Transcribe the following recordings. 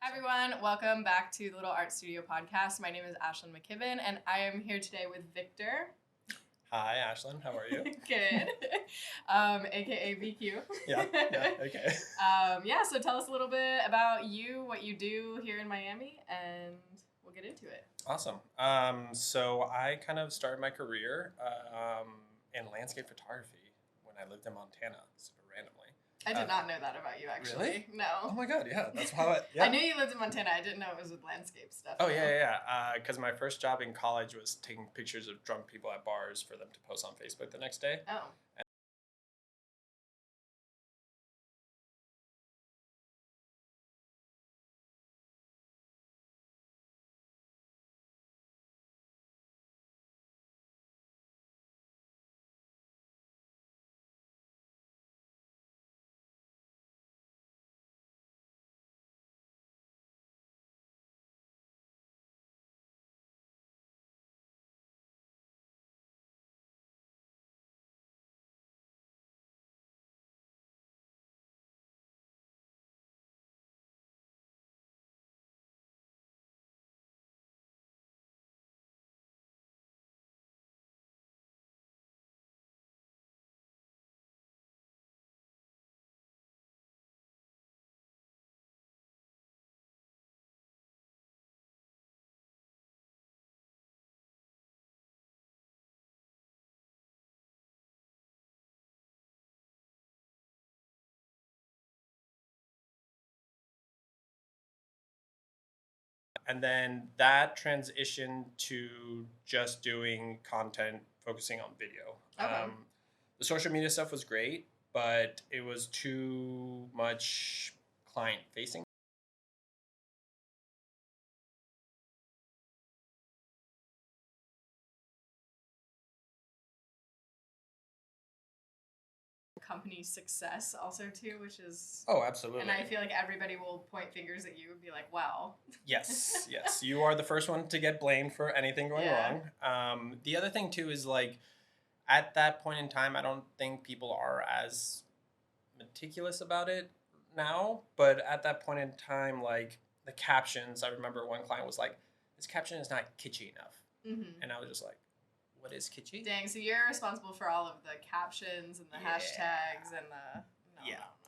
Hi everyone, welcome back to the Little Art Studio podcast. My name is Ashlyn McKibben and I am here today with Victor. Hi Ashlyn, how are you? Good. AKA VQ. Yeah, okay. So tell us a little bit about you, what you do here in Miami, and we'll get into it. Awesome. So I kind of started my career in landscape photography when I lived in Montana, super randomly. I did not know that about you, actually. Really? No. Oh my god, yeah, that's how I knew you lived in Montana. I didn't know it was with landscape stuff. Oh, yeah. Because my first job in college was taking pictures of drunk people at bars for them to post on Facebook the next day. Oh. And then that transitioned to just doing content, focusing on video. Okay. The social media stuff was great, but it was too much client facing. Company success also too, which is Oh, absolutely. and I feel like everybody will point fingers at you and be like, wow. Yes. You are the first one to get blamed for anything going wrong. The other thing too is like at that point in time, I don't think people are as meticulous about it now, but at that point in time, like the captions, I remember one client was like, "This caption is not kitschy enough," and I was just like, "What is kitschy?" Dang, so you're responsible for all of the captions and the hashtags and the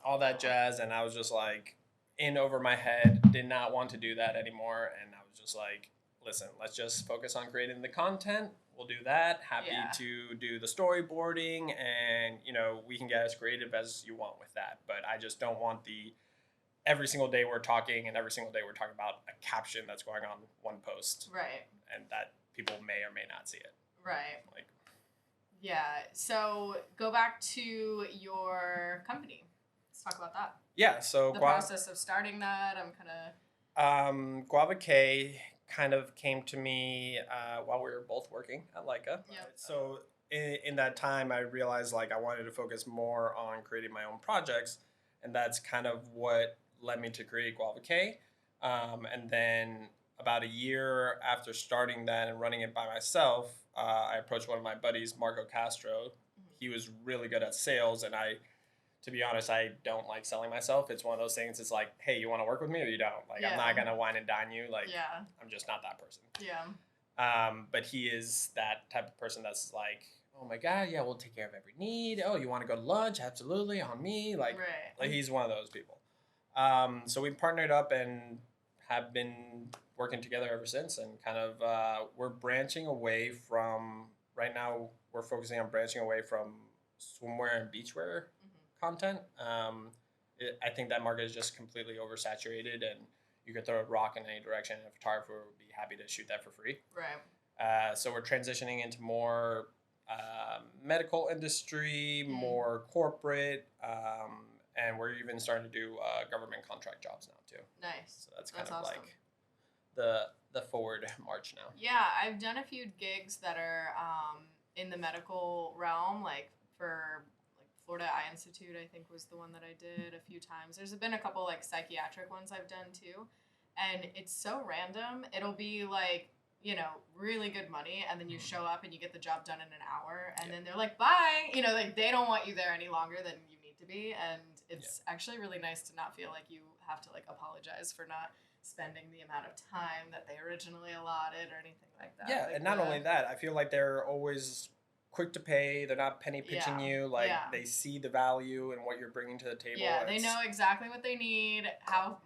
all that jazz, and I was just like in over my head, did not want to do that anymore, and I was just like, listen, let's just focus on creating the content. We'll do that. Happy to do the storyboarding, and we can get as creative as you want with that, but I just don't want the every single day we're talking and every single day we're talking about a caption that's going on one post, right, and that people may or may not see it, right, like. Yeah, so go back to your company. Let's talk about that. Yeah, so the process of starting that. I'm kind of Guava K kind of came to me while we were both working at Leica. Yep. So in that time, I realized like I wanted to focus more on creating my own projects, and that's kind of what led me to create Guava K. And then about a year after starting that and running it by myself, I approached one of my buddies, Marco Castro. He was really good at sales, and to be honest, I don't like selling myself. It's one of those things. It's like, hey, you want to work with me or you don't? Like, I'm not gonna wine and dine you. Like, I'm just not that person. Yeah. But he is that type of person that's like, oh my god, yeah, we'll take care of every need. Oh, you want to go to lunch? Absolutely, on me. Like he's one of those people. So we partnered up and have been working together ever since, and kind of we're branching away from. Right now, we're focusing on branching away from swimwear and beachwear content. I think that market is just completely oversaturated, and you could throw a rock in any direction, and a photographer would be happy to shoot that for free. Right. So we're transitioning into more medical industry, more corporate, and we're even starting to do government contract jobs now too. Nice. So that's kind of awesome. like the forward march now. Yeah, I've done a few gigs that are in the medical realm, like for Florida Eye Institute, I think was the one that I did a few times. There's been a couple like psychiatric ones I've done too, and it's so random. It'll be like, really good money, and then you show up and you get the job done in an hour, and then they're like, bye. Like they don't want you there any longer than you need to be, and it's actually really nice to not feel like you have to like apologize for not spending the amount of time that they originally allotted or anything like that. Yeah, like and not only that, I feel like they're always quick to pay. They're not penny pinching you. Like they see the value and what you're bringing to the table. Yeah, they know exactly what they need. How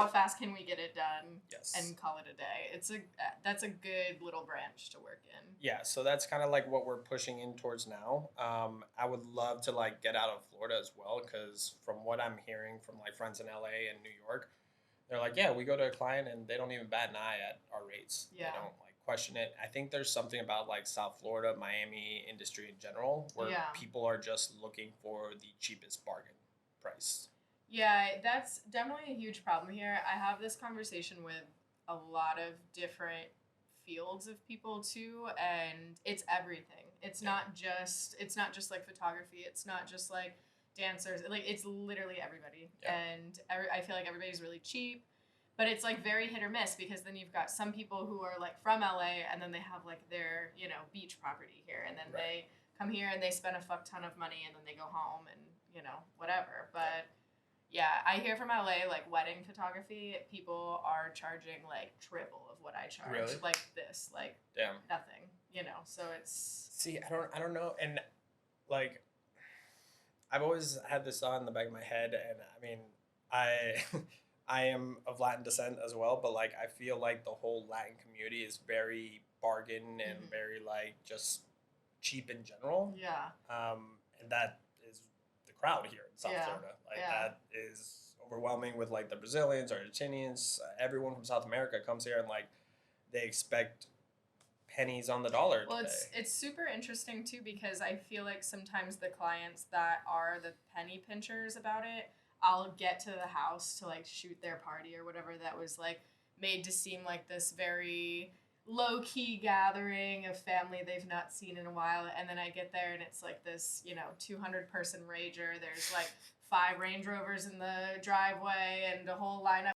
fast can we get it done? Yes. And call it a day. That's a good little branch to work in. Yeah, so that's kind of like what we're pushing in towards now. I would love to like get out of Florida as well, because from what I'm hearing from like friends in LA and New York, they're like, yeah, we go to a client and they don't even bat an eye at our rates. Yeah. They don't like question it. I think there's something about like South Florida, Miami industry in general, where people are just looking for the cheapest bargain price. Yeah, that's definitely a huge problem here. I have this conversation with a lot of different fields of people too, and it's everything. It's not just like photography. It's not just like dancers. Like it's literally everybody. Yeah. And I feel like everybody's really cheap, but it's like very hit or miss, because then you've got some people who are like from LA and then they have like their, beach property here, and then they come here and they spend a fuck ton of money and then they go home and, whatever. But yeah, I hear from LA, like wedding photography, people are charging like triple of what I charge. Really? Like this, like nothing, so it's... See, I don't know. And like, I've always had this thought in the back of my head, and I mean, I am of Latin descent as well, but like I feel like the whole Latin community is very bargain and very like just cheap in general. Yeah. And that is the crowd here in South Florida. Like that is overwhelming with like the Brazilians, Argentinians, everyone from South America comes here and like they expect pennies on the dollar. Well, it's super interesting too, because I feel like sometimes the clients that are the penny pinchers about it, I'll get to the house to like shoot their party or whatever that was like made to seem like this very low-key gathering of family they've not seen in a while, and then I get there and it's like this 200-person rager. There's like 5 Range Rovers in the driveway and a whole lineup.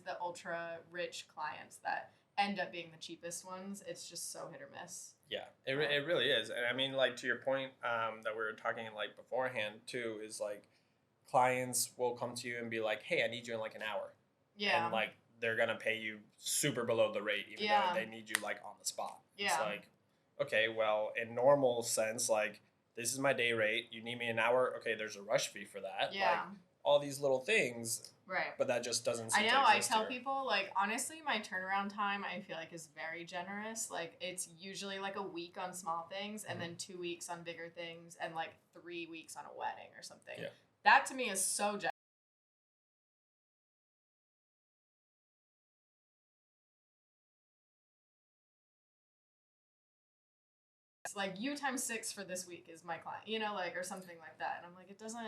The ultra rich clients that end up being the cheapest ones. It's just so hit or miss. Yeah, it really is. And I mean, like, to your point that we were talking like beforehand too, is like clients will come to you and be like, hey, I need you in like an hour. Yeah. And like they're gonna pay you super below the rate, even though they need you like on the spot. Yeah. It's like, okay, well, in normal sense, like this is my day rate, you need me an hour, okay, there's a rush fee for that. Yeah. Like, all these little things. Right. But that just doesn't seem I know, I tell people, like, honestly, my turnaround time, I feel like, is very generous. Like, it's usually, like, a week on small things, and then 2 weeks on bigger things, and, like, 3 weeks on a wedding or something. Yeah. That, to me, is so generous. It's like, you times 6 for this week is my client, or something like that. And I'm like, it doesn't...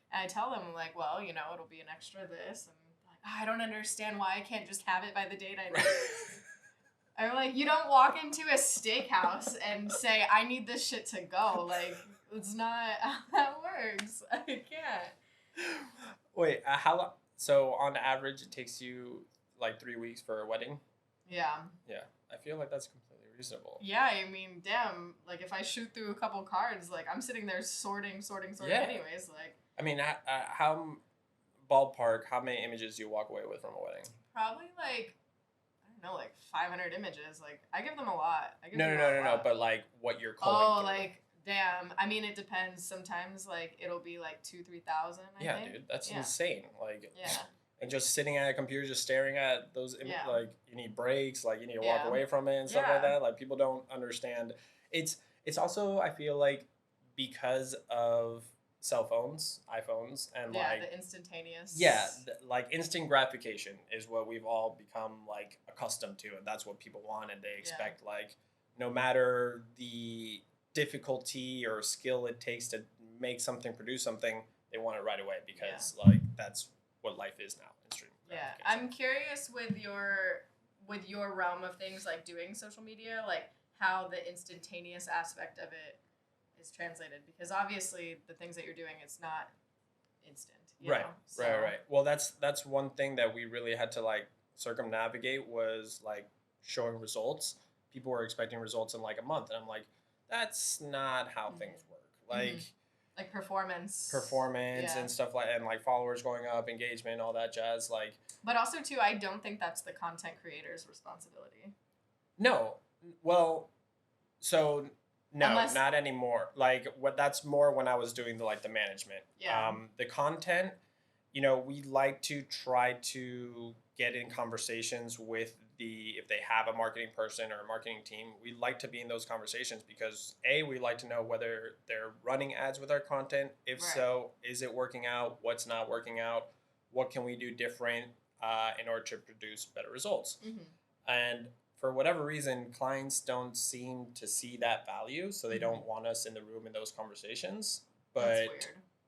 And I tell them, like, well, it'll be an extra this. And like, I don't understand why I can't just have it by the date I need. I'm like, you don't walk into a steakhouse and say, I need this shit to go. Like, it's not how that works. I can't. Wait, how long? So on average, it takes you like 3 weeks for a wedding? Yeah. Yeah. I feel like that's completely reasonable. Yeah, I mean, damn. Like, if I shoot through a couple cards, like, I'm sitting there sorting anyways. Like, I mean, how ballpark, how many images do you walk away with from a wedding? Probably like, I don't know, like 500 images. Like, I give them a lot. No, but like what you're calling. Oh, like, damn. I mean, it depends. Sometimes, like, it'll be like 2,000-3,000, I think. Dude, that's insane. Like, and just sitting at a computer, just staring at those images, like, you need breaks, like, you need to walk away from it and stuff like that. Like, people don't understand. It's also, I feel like, because of cell phones, iPhones, and like the instantaneous. Like instant gratification is what we've all become like accustomed to, and that's what people want, and they expect like no matter the difficulty or skill it takes to make something, produce something, they want it right away because like that's what life is now. Instant gratification. I'm curious with your realm of things, like doing social media, like how the instantaneous aspect of it is translated, because obviously the things that you're doing, it's not instant. Right. Well, that's one thing that we really had to like circumnavigate was like showing results. people were expecting results in like a month, and I'm like, that's not how things work. Like performance and stuff and like followers going up, engagement, all that jazz. Like, but also too, I don't think that's the content creator's responsibility. No, well, so no, not anymore. Like that's more when I was doing the management. Yeah. The content, we like to try to get in conversations with if they have a marketing person or a marketing team, we like to be in those conversations because we like to know whether they're running ads with our content. If so, is it working out? What's not working out? What can we do different in order to produce better results? Mm-hmm. And for whatever reason, clients don't seem to see that value, so they don't want us in the room in those conversations. But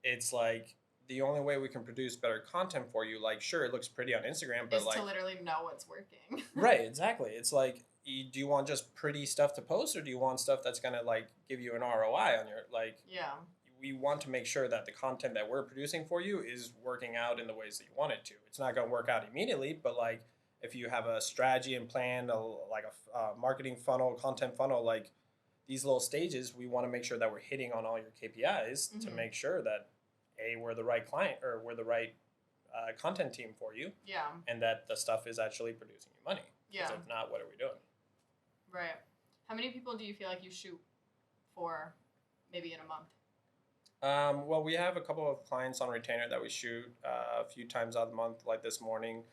it's like, the only way we can produce better content for you, like, sure, it looks pretty on Instagram, but is to literally know what's working. Right, exactly. It's like, do you want just pretty stuff to post, or do you want stuff that's going to give you an ROI on your, we want to make sure that the content that we're producing for you is working out in the ways that you want it to. It's not going to work out immediately, but if you have a strategy and plan, a marketing funnel, content funnel, these little stages, we want to make sure that we're hitting on all your KPIs to make sure that we're the right client, or we're the right content team for you. Yeah. And that the stuff is actually producing you money. Yeah. Because if not, what are we doing? Right. How many people do you feel like you shoot for maybe in a month? Well, we have a couple of clients on retainer that we shoot a few times out of the month. Like this morning,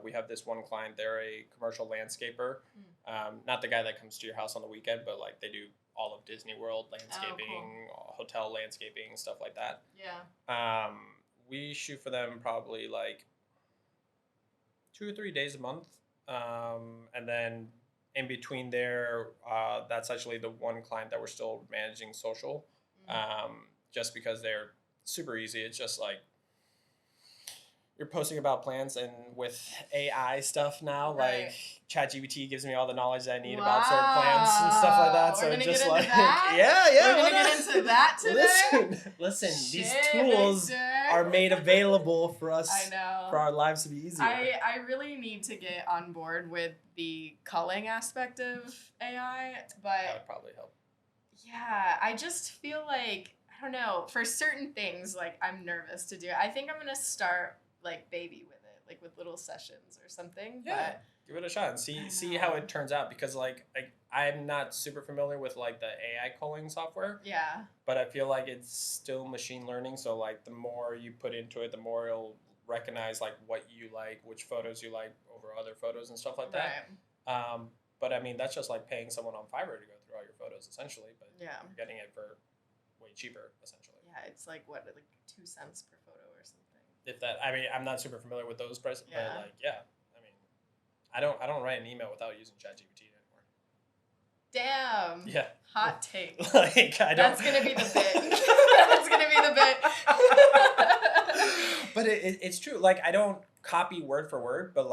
we have this one client. They're a commercial landscaper. Not the guy that comes to your house on the weekend, but they do all of Disney World landscaping, hotel landscaping, stuff like that. Yeah. We shoot for them probably 2 or 3 days a month. And then in between there, that's actually the one client that we're still managing social. Just because they're super easy. It's just you're posting about plants, and with AI stuff now, ChatGPT gives me all the knowledge that I need about certain plants and stuff like that. So it's just we're gonna get into that today. Listen, these tools are made available for us. I know. For our lives to be easier. I really need to get on board with the culling aspect of AI, but that would probably help. Yeah, I just feel I don't know, for certain things, I'm nervous to do it. I think I'm gonna start baby with it, with little sessions or something. Yeah, but give it a shot and see how it turns out, because I'm not super familiar with the AI culling software. Yeah. But I feel it's still machine learning, so the more you put into it, the more it'll recognize what you like, which photos you like over other photos and stuff like that. Right. But I mean, that's just paying someone on Fiverr to go through all your photos essentially, but you're getting it for way cheaper essentially. Yeah, it's 2 cents per photo or something. If that, I mean, I'm not super familiar with those prices, but I mean, I don't write an email without using ChatGPT anymore. Damn. Yeah. Hot take. I don't. That's gonna be the bit. That's gonna be the bit. But it's true. I don't copy word for word, but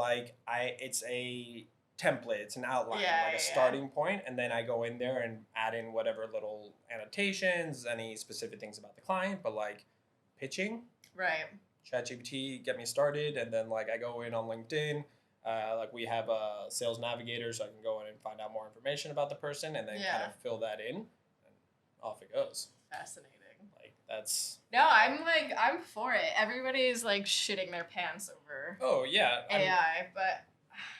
it's a template, it's an outline, a starting point, and then I go in there and add in whatever little annotations, any specific things about the client, but pitching. Right. ChatGPT, get me started, and then I go in on LinkedIn. We have a sales navigator, so I can go in and find out more information about the person, and then kind of fill that in, and off it goes. Fascinating. That's. No, I'm for it. Everybody's shitting their pants over. Oh yeah. AI,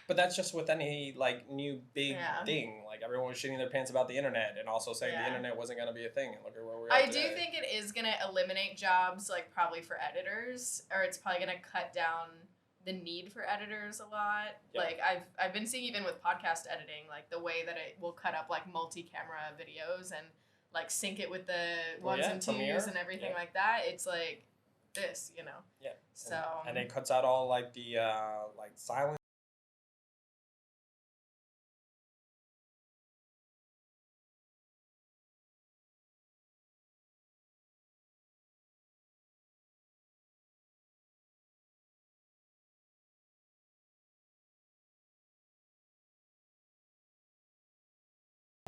But that's just with any new big thing. Everyone was shitting their pants about the internet, and also saying the internet wasn't gonna be a thing. And look at where we are today. I do think it is gonna eliminate jobs, probably for editors, or it's probably gonna cut down the need for editors a lot. Yep. I've been seeing, even with podcast editing, the way that it will cut up multi-camera videos and sync it with the ones and twos Premiere, and everything like that. It's this, Yeah. So. And it cuts out all the silence.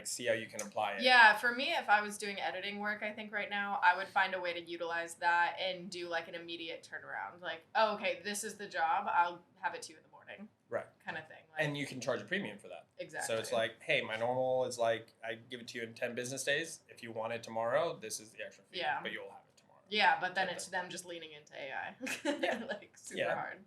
See how you can apply it. Yeah, for me, if I was doing editing work, I think right now, I would find a way to utilize that and do an immediate turnaround. Oh, okay, this is the job. I'll have it to you in the morning. Right. Kind of thing. Like, and you can charge a premium for that. Exactly. So it's like, hey, my normal is like, I give it to you in 10 business days. If you want it tomorrow, this is the extra fee. Yeah. But you'll have it tomorrow. Yeah, but then it's them just leaning into AI. Yeah. Like, super hard.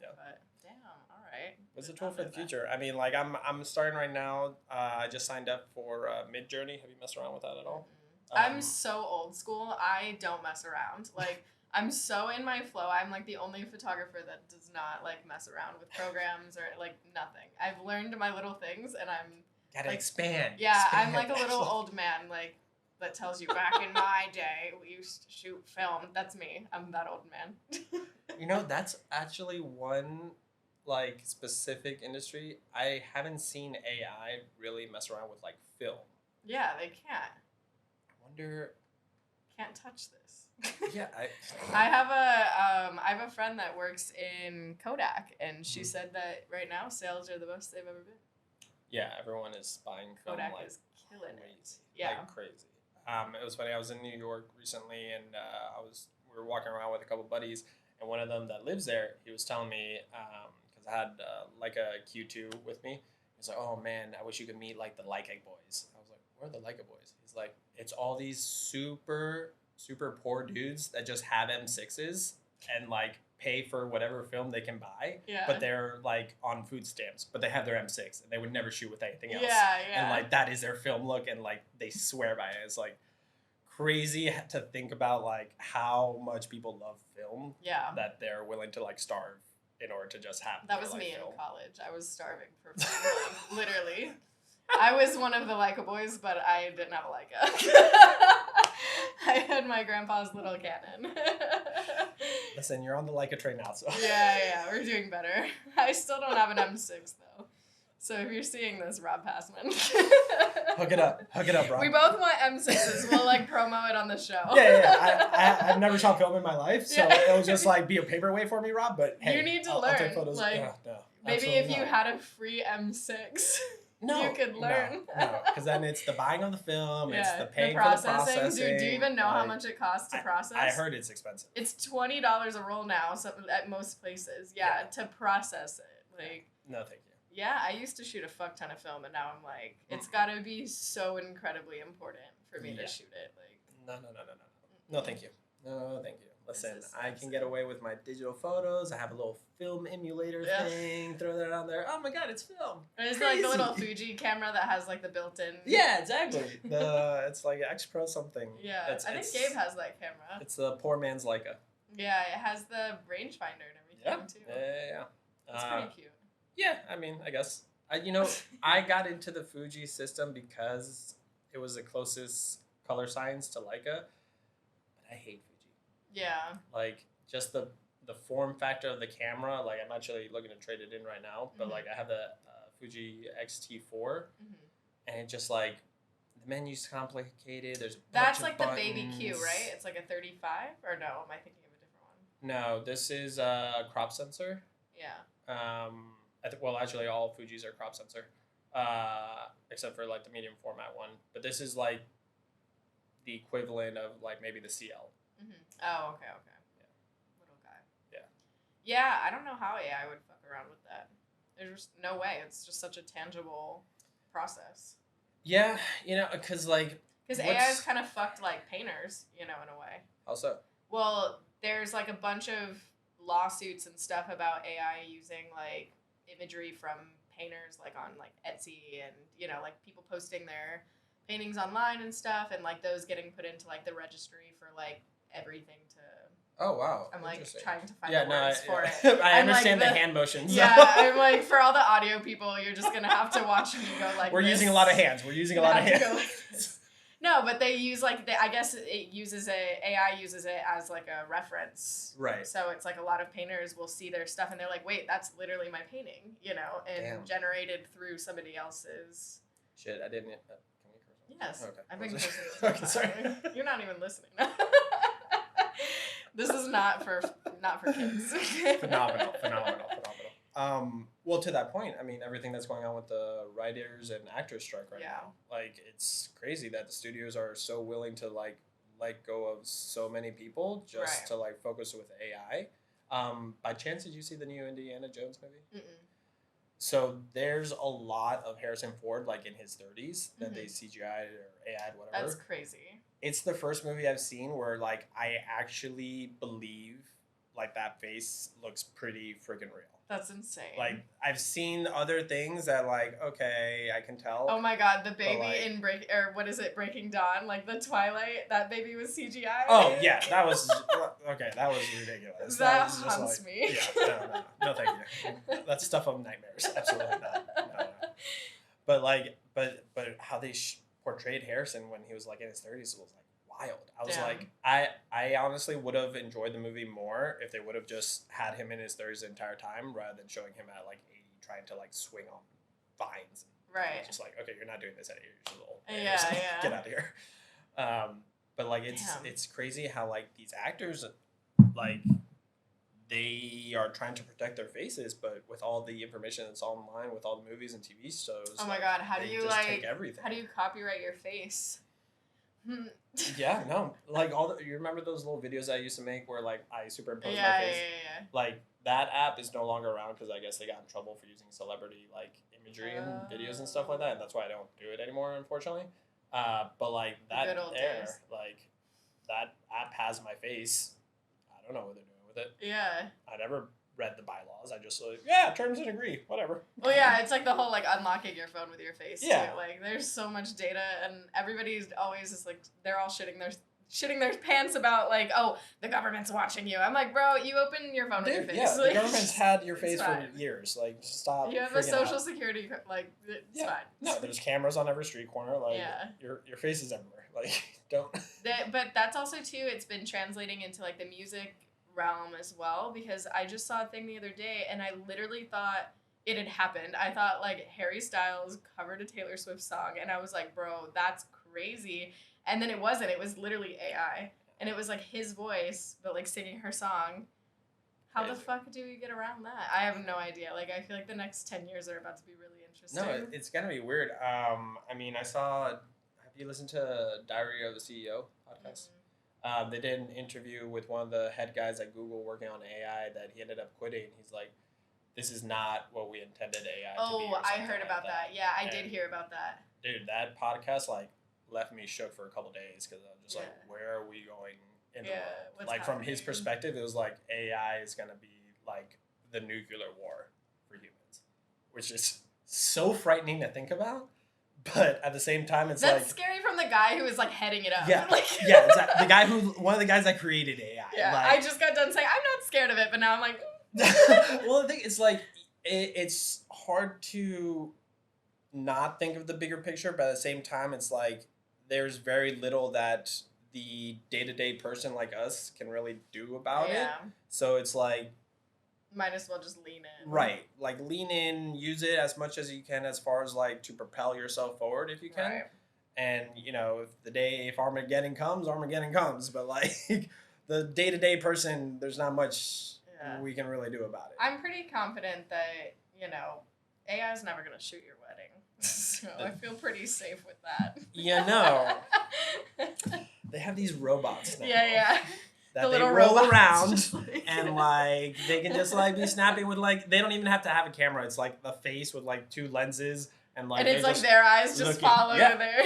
Yeah. But, damn, all right. It's a tool for the future. I mean, like, I'm starting right now. I just signed up for Midjourney. Have you messed around with that at all? I'm so old school. I don't mess around. Like, I'm so in my flow. I'm like the only photographer that does not like mess around with programs or like nothing. I've learned my little things, and I'm gotta like, expand. Yeah, expand. I'm like a little old man like that tells you back in my day we used to shoot film. That's me. I'm that old man. You know, that's actually one like specific industry. I haven't seen AI really mess around with like film. Yeah, they can't. I wonder. Can't touch this. Yeah, I have a friend that works in Kodak, and she said that right now sales are the most they've ever been. Yeah, everyone is buying film. Kodak like, is killing it. Yeah, like crazy. It was funny. I was in New York recently, and we were walking around with a couple buddies, and one of them that lives there, he was telling me because I had like a Q2 with me. He's like, "Oh man, I wish you could meet like the Leica boys." I was like, "Where are the Leica boys?" He's like, "It's all these super poor dudes that just have M6s and like pay for whatever film they can buy, but they're like on food stamps, but they have their M6 and they would never shoot with anything else. And like that is their film look, and like they swear by it. It's like crazy to think about like how much people love film that they're willing to like starve in order to just have that was me in college. I was starving for film, literally. I was one of the Leica boys, but I didn't have a Leica. I had my grandpa's little Canon. Listen, you're on the Leica train now, so. Yeah, we're doing better. I still don't have an M6, though. So if you're seeing this, Rob Passman. Hook it up, Rob. We both want M6s. We'll, like, promo it on the show. Yeah. I've never shot film in my life, so it'll just, like, be a paperweight for me, Rob, but hey. You need to learn. I'll take photos. Like, no, maybe if you had a free M6... you could learn. No, because then it's the buying of the film, it's the paying for the processing. Dude, do you even know how much it costs to process? I heard it's expensive. It's $20 a roll now at most places. Yeah, to process it. Like, no, thank you. Yeah, I used to shoot a fuck ton of film, and now I'm like, it's got to be so incredibly important for me to shoot it. Like, No, thank you. No, thank you. Listen, I can get away with my digital photos. I have a little film emulator thing. Throw that on there. Oh my god, it's film. It's like the little Fuji camera that has like the built-in. Yeah, exactly. It's like X Pro something. Yeah, I think Gabe has that camera. It's the poor man's Leica. Yeah, it has the rangefinder and everything too. Yeah. It's pretty cute. Yeah, I mean, I guess I got into the Fuji system because it was the closest color science to Leica, but I hate Fuji. Yeah. Like, just the form factor of the camera. Like, I'm actually looking to trade it in right now. But, like, I have the Fuji X-T4. And it just, like, the menu's complicated. There's a bunch of buttons. The baby Q, right? It's like a 35? Or no, am I thinking of a different one? No, this is a crop sensor. Yeah. Well, actually, all Fujis are crop sensor. Except for, like, the medium format one. But this is, like, the equivalent of, like, maybe the CL. Oh, okay. Yeah. Little guy. Yeah. Yeah, I don't know how AI would fuck around with that. There's just no way. It's just such a tangible process. Yeah, because, like... Because AI is kind of fucked, like, painters, in a way. How so? Well, there's, like, a bunch of lawsuits and stuff about AI using, like, imagery from painters, like, on, like, Etsy and, like, people posting their paintings online and stuff, and, like, those getting put into, like, the registry for, like, everything to... Oh, wow. I'm, like, trying to find the words for it. I understand the hand motions. Yeah, I'm, like, for all the audio people, you're just going to have to watch me go like We're using a lot of hands. No, but they use, like, I guess AI uses it as, like, a reference. Right. So it's, like, a lot of painters will see their stuff, and they're like, wait, that's literally my painting, and generated through somebody else's... Shit, I didn't... Yes. Okay. I've been listening to okay, sorry. You're not even listening. This is not for kids. Phenomenal. Well, to that point, I mean, everything that's going on with the writers and actors strike right now, like, it's crazy that the studios are so willing to, like, let go of so many people just to, like, focus with AI. By chance, did you see the new Indiana Jones movie? So there's a lot of Harrison Ford like in his 30s that they CGI'd or AI'd, whatever. That's crazy. It's the first movie I've seen where like I actually believe like that face looks pretty freaking real. That's insane. Like I've seen other things that like okay I can tell. Oh my god, the baby like, in Breaking Dawn, like the Twilight, that baby was CGI. Oh yeah, that was okay. That was ridiculous. That was haunts me. Yeah, no, thank you. That's stuff of nightmares. Absolutely not. No. But how they portrayed Harrison when he was like in his 30s was like wild. I was like, I honestly would have enjoyed the movie more if they would have just had him in his 30s the entire time rather than showing him at like 80 trying to like swing on vines. Right. Just like, okay, you're not doing this at 80 years old. Yeah. Get out of here. But like it's crazy how like these actors like they are trying to protect their faces, but with all the information that's online, with all the movies and TV shows. Oh my god, how do you like take everything? How do you copyright your face? Yeah, no. Like you remember those little videos I used to make where like I superimpose my face? Yeah. Like that app is no longer around because I guess they got in trouble for using celebrity like imagery and videos and stuff like that, and that's why I don't do it anymore, unfortunately. But like that days. Like that app has my face. I don't know what they're doing with it. Yeah. I never read the bylaws. I just like, yeah, terms and agree, whatever. Well, yeah, it's like the whole like unlocking your phone with your face too. Like there's so much data, and everybody's always just like they're all shitting their pants about like, oh, the government's watching you. I'm like, bro, you open your phone with your face. Yeah, like, the government's had your face for years. Like, stop. You have a social security, like, it's fine. No, there's cameras on every street corner. Like, your face is everywhere. Like, don't. But that's also too. It's been translating into like the music realm as well, because I just saw a thing the other day and I literally thought it had happened. I thought like Harry Styles covered a Taylor Swift song and I was like, bro, that's crazy. And then it wasn't. It was literally AI. And it was like his voice, but like singing her song. How the fuck do we get around that? I have no idea. Like, I feel like the next 10 years are about to be really interesting. No, it's going to be weird. I mean, have you listened to Diary of a CEO podcast? They did an interview with one of the head guys at Google working on AI that he ended up quitting. He's like, this is not what we intended AI to be. Oh, I heard about that. Yeah, I did hear about that. Dude, that podcast, like, left me shook for a couple days because I'm just like, where are we going in the world? Like, from his perspective, it was like AI is going to be like the nuclear war for humans, which is so frightening to think about. But at the same time, it's that's scary from the guy who was like heading it up. Yeah, yeah, exactly. One of the guys that created AI. Yeah, like, I just got done saying I'm not scared of it, but now I'm like. Well, the thing is, like, it's hard to not think of the bigger picture, but at the same time, it's like there's very little that the day-to-day person like us can really do about it. So it's like might as well just lean in. Right. Like lean in, use it as much as you can as far as like to propel yourself forward if you can. Right. And you know, if Armageddon comes, but like the day-to-day person, there's not much we can really do about it. I'm pretty confident that, you know, AI is never going to shoot your wedding. So I feel pretty safe with that. Yeah, no. They have these robots now. Yeah. That they roll around and like they can just like be snapping with like they don't even have to have a camera. It's like the face with like two lenses and like it's like their eyes just follow there.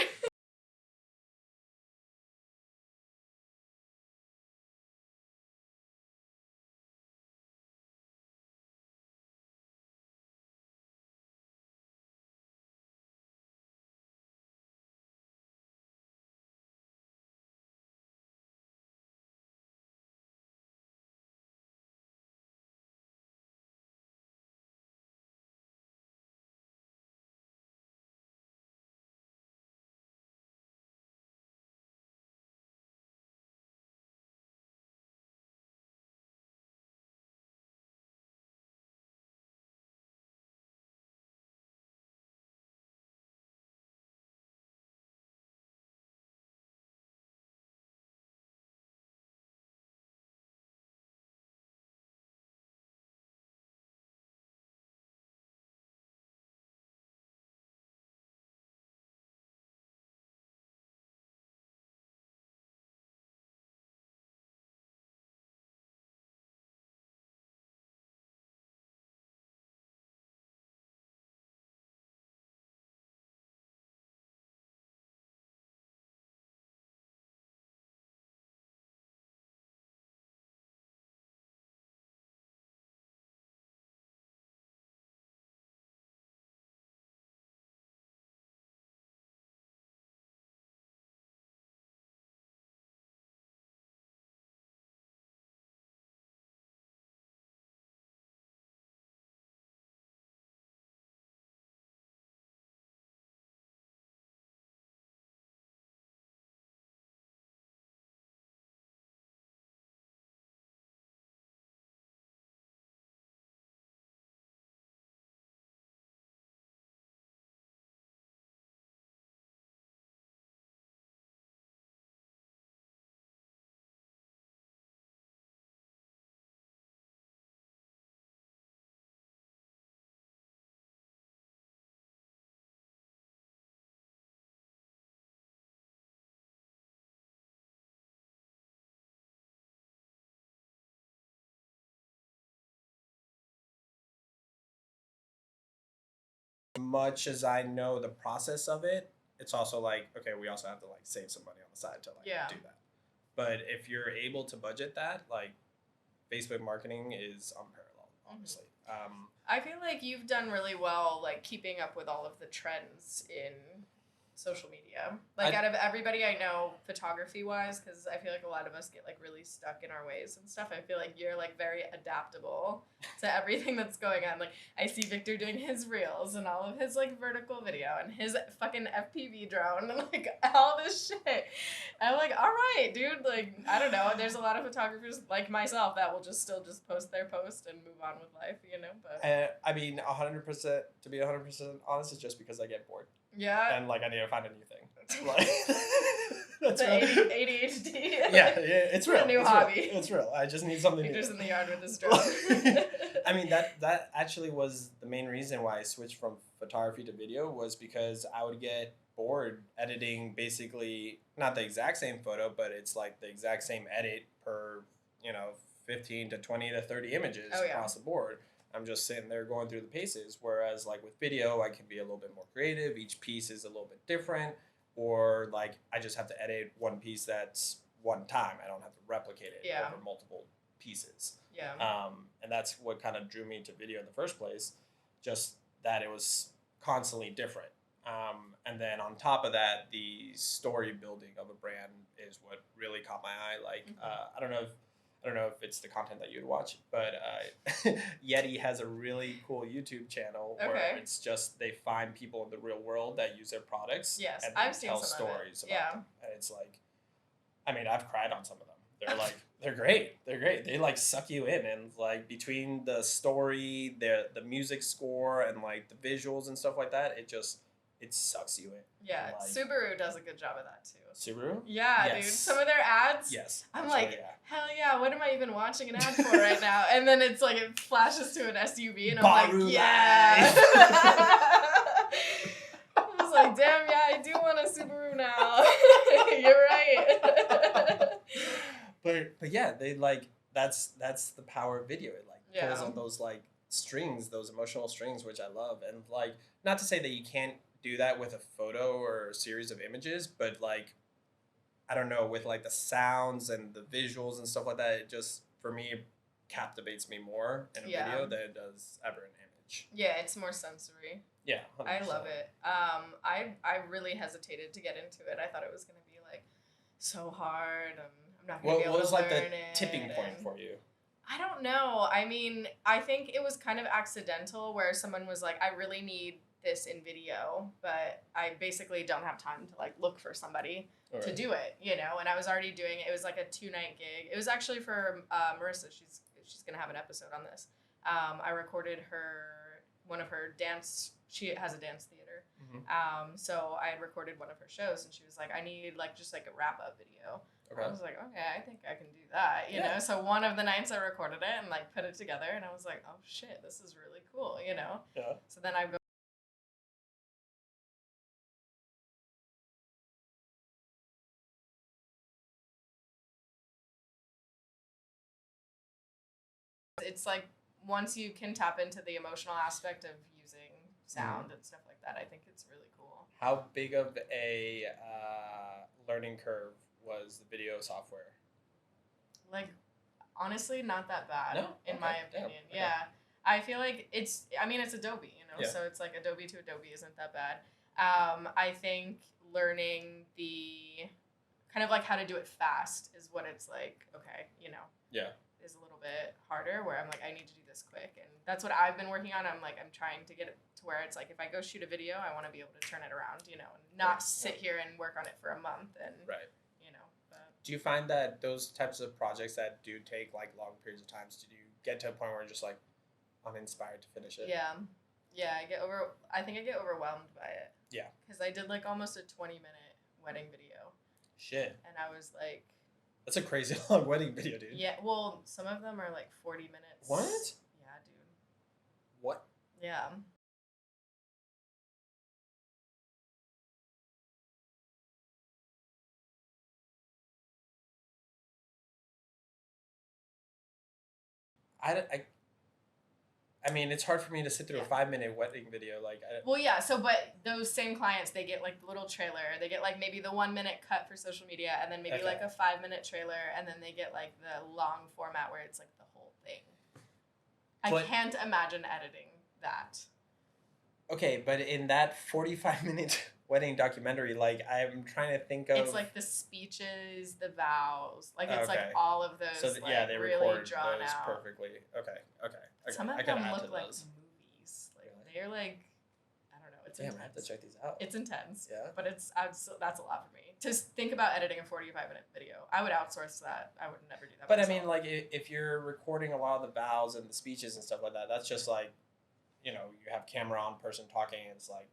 much as I know the process of it, it's also like, okay, we also have to like save some money on the side to like do that. But if you're able to budget that, like Facebook marketing is unparalleled, honestly. I feel like you've done really well, like keeping up with all of the trends in social media. Like out of everybody I know, photography wise, because I feel like a lot of us get like really stuck in our ways and stuff. I feel like you're like very adaptable to everything that's going on. Like I see Victor doing his reels and all of his like vertical video and his fucking FPV drone and like all this shit. I'm like, all right, dude. Like I don't know. There's a lot of photographers like myself that will just post their post and move on with life, you know. But I mean, 100%. To be 100% honest, it's just because I get bored. Yeah. And like I need to find a new thing. Like that's the ADHD. Yeah, it's real. A new hobby. Real. It's real. I just need something new. Just in the yard with his drone. I mean that actually was the main reason why I switched from photography to video, was because I would get bored editing basically not the exact same photo, but it's like the exact same edit per, 15 to 20 to 30 images across the board. I'm just sitting there going through the paces. Whereas like with video, I can be a little bit more creative. Each piece is a little bit different. Or like I just have to edit one piece that's one time. I don't have to replicate it over multiple pieces. Yeah. And that's what kind of drew me to video in the first place. Just that it was constantly different. And then on top of that, the story building of a brand is what really caught my eye. Like, I don't know if it's the content that you'd watch, but Yeti has a really cool YouTube channel where it's just they find people in the real world that use their products. Yes, and I've seen tell some stories of it. about them. And it's like, I mean, I've cried on some of them. They're like, they're great. They're great. They like suck you in, and like between the story, the music score, and like the visuals and stuff like that, it sucks you in. Yeah, like, Subaru does a good job of that too. Subaru? Yeah, yes. Dude. Some of their ads. Yes. I'm like, hell yeah, what am I even watching an ad for right now? And then it's like, it flashes to an SUV and I'm Baru like, yeah. I was like, damn, yeah, I do want a Subaru now. You're right. But yeah, they like, that's the power of video. It like pulls on those like strings, those emotional strings, which I love. And like, not to say that you can't do that with a photo or a series of images, but like, I don't know, with like the sounds and the visuals and stuff like that, it just, for me, captivates me more in a video than it does ever an image. Yeah, it's more sensory. Yeah, 100%. I love it. I really hesitated to get into it. I thought it was going to be like so hard. I'm not going to be able to learn it. What was like the tipping point for you? I don't know. I mean, I think it was kind of accidental where someone was like, I really need this in video, but I basically don't have time to like look for somebody to do it, and I was already doing it. It was like a 2-night gig. It was actually for Marissa. She's gonna have an episode on this. I recorded one of her dance. She has a dance theater. So I had recorded one of her shows, and she was like, I need like just like a wrap up video. I was like, okay, I think I can do that, you know? So one of the nights I recorded it and like put it together, and I was like, oh shit, this is really cool, Yeah. So then I go. It's like once you can tap into the emotional aspect of using sound and stuff like that, I think it's really cool. How big of a learning curve was the video software? Like, honestly, not that bad, in my opinion. Okay. Yeah. I feel like it's Adobe, so it's like Adobe to Adobe isn't that bad. I think learning the kind of like how to do it fast is what it's like, okay, is a little bit harder, where I'm like, I need to do this quick. And that's what I've been working on. I'm trying to get it to where it's like, if I go shoot a video, I want to be able to turn it around, and not sit here and work on it for a month. And, but. Do you find that those types of projects that do take like long periods of time, do you get to a point where you're just like uninspired to finish it? Yeah. Yeah. I think I get overwhelmed by it. Yeah. Cause I did like almost a 20-minute wedding video. Shit. And I was like, that's a crazy long wedding video, dude. Yeah, well, some of them are like 40 minutes. What? Yeah, dude. What? Yeah. I mean, it's hard for me to sit through a 5-minute wedding video. Well, yeah. So, but those same clients, they get like the little trailer. They get like maybe the 1 minute cut for social media, and then maybe like a 5-minute trailer, and then they get like the long format where it's like the whole thing. I can't imagine editing that. Okay, but in that 45-minute wedding documentary, like I'm trying to think of. It's like the speeches, the vows, like it's like all of those. So they really record drawn those out perfectly. Okay. Some of them look like movies. Like they're like, I don't know. It's intense. I have to check these out. It's intense. Yeah. But that's a lot for me. To think about editing a 45-minute video, I would outsource that. I would never do that. But myself. I mean, like if you're recording a lot of the vows and the speeches and stuff like that, that's just like, you have camera on, person talking. It's like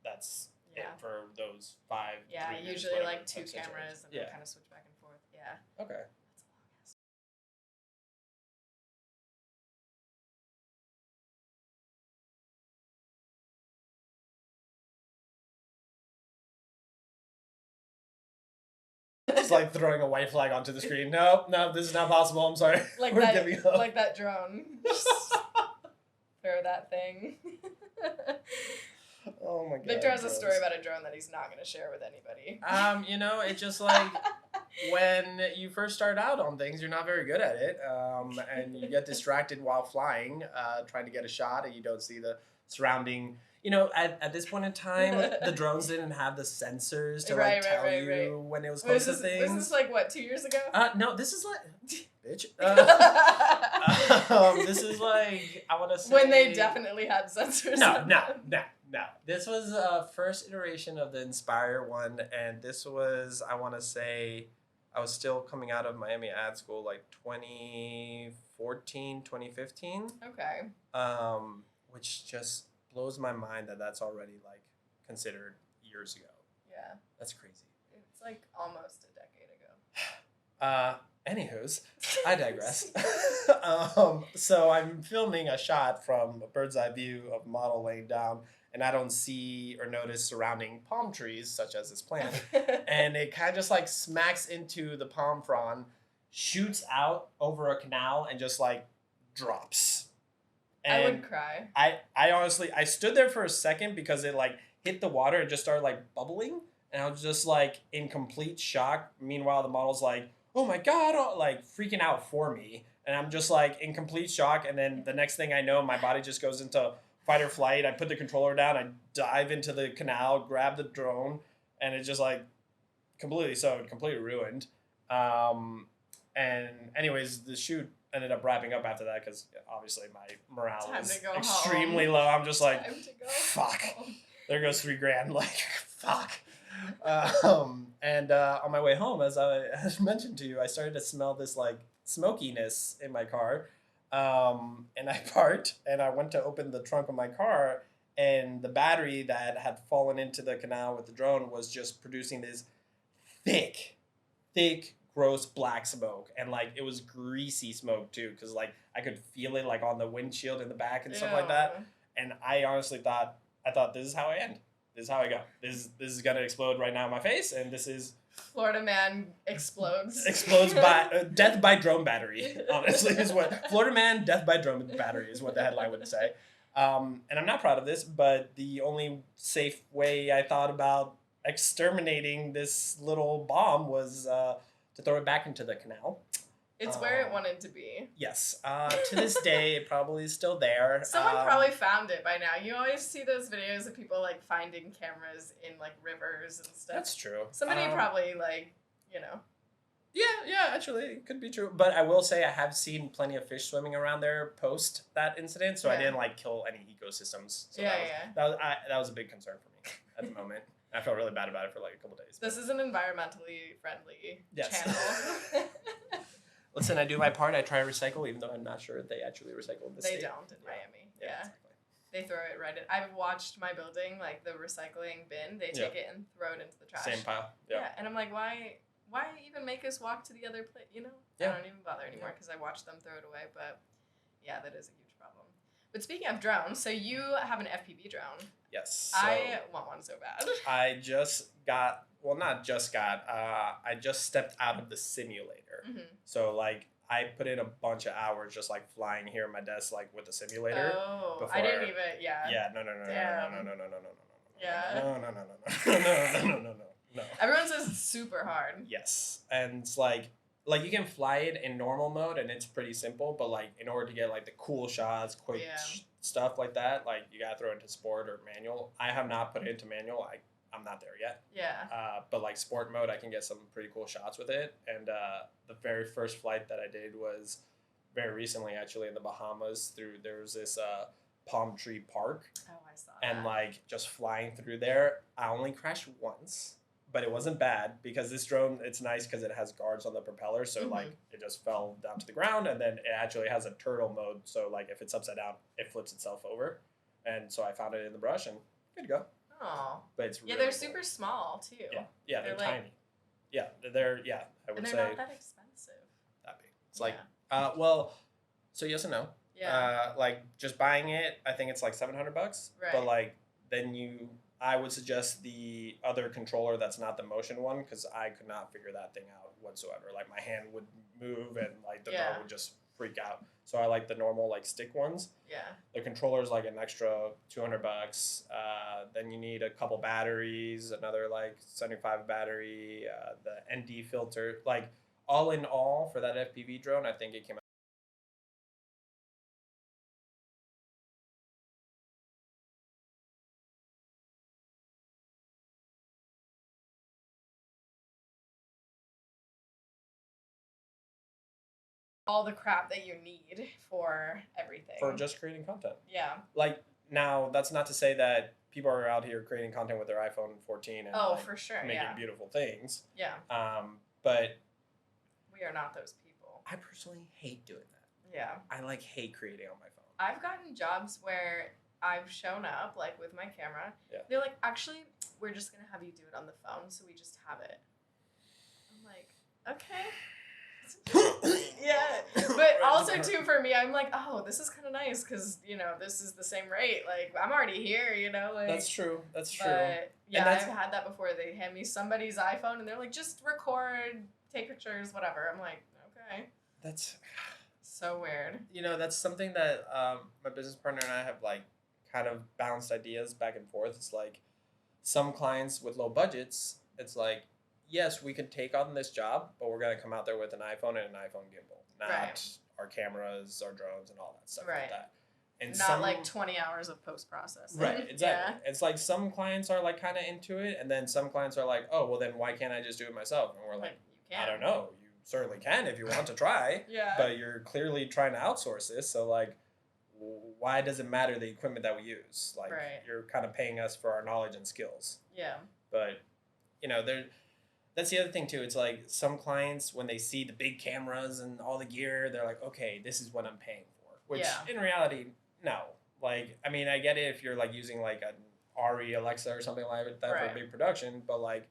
that's it for those 5. Yeah, 3 minutes, usually like 2 cameras and they kind of switch back and forth. Yeah. Okay. It's like throwing a white flag onto the screen. No, this is not possible. I'm sorry. Like that drone. Throw that thing. Oh my god. Victor has a story about a drone that he's not going to share with anybody. It's just like when you first start out on things, you're not very good at it, and you get distracted while flying, trying to get a shot, and you don't see the surrounding. At this point in time, the drones didn't have the sensors to tell you when it was close to things. Was this like what, 2 years ago? No, this is like, bitch. This is like, I want to say when they definitely had sensors. No. This was first iteration of the Inspire one, and this was, I want to say, I was still coming out of Miami ad school like 2014, 2015. Okay. Which just blows my mind that that's already like considered years ago. Yeah. That's crazy. It's like almost a decade ago. Anywho's, I digress. So I'm filming a shot from a bird's eye view of a model laying down, and I don't see or notice surrounding palm trees such as this plant. And it kind of just like smacks into the palm frond, shoots out over a canal, and just like drops. And I would cry. I honestly, I stood there for a second because it like hit the water and just started like bubbling. And I was just like in complete shock. Meanwhile, the model's like, oh my God, like freaking out for me. And I'm just like in complete shock. And then the next thing I know, my body just goes into fight or flight. I put the controller down. I dive into the canal, grab the drone. And it's just like completely ruined. And anyways, the shoot ended up wrapping up after that because obviously my morale was extremely low. I'm just like, fuck. There goes $3,000. Like, fuck. And on my way home, as I mentioned to you, I started to smell this like smokiness in my car. And I parked and I went to open the trunk of my car, and the battery that had fallen into the canal with the drone was just producing this thick, gross black smoke, and like it was greasy smoke too, because like I could feel it like on the windshield in the back and stuff like that. And I honestly thought this is how I end. This is how I go. This is gonna explode right now in my face, and this is Florida man explodes by death by drone battery. Honestly, is what Florida man death by drone battery is what the headline would say. And I'm not proud of this, but the only safe way I thought about exterminating this little bomb was to throw it back into the canal. It's where it wanted to be. Yes. To this day, it probably is still there. Someone probably found it by now. You always see those videos of people like finding cameras in like rivers and stuff. That's true. Somebody probably Yeah, actually, it could be true. But I will say I have seen plenty of fish swimming around there post that incident, so I didn't like kill any ecosystems. So that was a big concern for me at the moment. I felt really bad about it for like a couple days. This is an environmentally friendly channel. Listen, I do my part. I try to recycle, even though I'm not sure if they actually recycle in the state. They don't in Miami. Yeah. Exactly. They throw it right in. I've watched my building, like the recycling bin. They take it and throw it into the trash. Same pile. Yeah. And I'm like, why even make us walk to the other place? I don't even bother anymore because I watch them throw it away. But yeah, that is a huge problem. But speaking of drones, so you have an FPV drone. Yes. I want one so bad. I just stepped out of the simulator. Mm-hmm. So like I put in a bunch of hours just like flying here at my desk like with a simulator. Oh, I didn't even. Yeah. Yeah, no. Yeah. No. Everyone says it's super hard. Yes, and it's like you can fly it in normal mode and it's pretty simple, but like in order to get like the cool shots, quick stuff like that, like you gotta throw it into sport or manual. I have not put it into manual. I'm not there yet. Yeah. But like sport mode, I can get some pretty cool shots with it. And the very first flight that I did was very recently, actually, in the Bahamas. There was this palm tree park. Oh, I saw that. And like just flying through there, I only crashed once, but it wasn't bad because this drone, it's nice because it has guards on the propeller. So like it just fell down to the ground, and then it actually has a turtle mode. So like if it's upside down, it flips itself over. And so I found it in the brush and good to go. Oh. But it's really they're cool. super small too. Yeah, they're tiny. I would and say. they're not that expensive. That big. It's like, well, so yes and no. Yeah. Like just buying it, I think it's like $700. Right. But like then I would suggest the other controller that's not the motion one because I could not figure that thing out whatsoever. Like my hand would move and like the drone would just freak out. So I like the normal like stick ones. Yeah. The controller is like an extra $200. Then you need a couple batteries, another like 75 battery, the ND filter. Like all in all for that FPV drone, I think it came out. All the crap that you need for everything. For just creating content. Yeah. Like now, that's not to say that people are out here creating content with their iPhone 14 and for sure, making beautiful things. Yeah. But we are not those people. I personally hate doing that. Yeah. I like hate creating on my phone. I've gotten jobs where I've shown up like with my camera. Yeah. They're like, actually, we're just gonna have you do it on the phone, so we just have it. I'm like, okay. Yeah, but also too for me, I'm like, oh, this is kind of nice because this is the same rate. Like I'm already here, like. That's true. That's true. But yeah, I've had that before. They hand me somebody's iPhone and they're like, just record, take pictures, whatever. I'm like, okay. That's so weird. That's something that my business partner and I have like kind of bounced ideas back and forth. It's like some clients with low budgets, it's like, yes, we could take on this job, but we're going to come out there with an iPhone and an iPhone gimbal, not our cameras, our drones, and all that stuff like that. And not like 20 hours of post-processing. Right, exactly. Yeah. It's like some clients are like kind of into it, and then some clients are like, oh, well, then why can't I just do it myself? And we're like, you can. I don't know. You certainly can if you want to try. Yeah. But you're clearly trying to outsource this, so like, why does it matter the equipment that we use? Like, you're kind of paying us for our knowledge and skills. Yeah. But, that's the other thing too. It's like some clients, when they see the big cameras and all the gear, they're like, okay, this is what I'm paying for. Which in reality, no. Like, I mean, I get it if you're like using like an RE Alexa or something like that for a big production, but like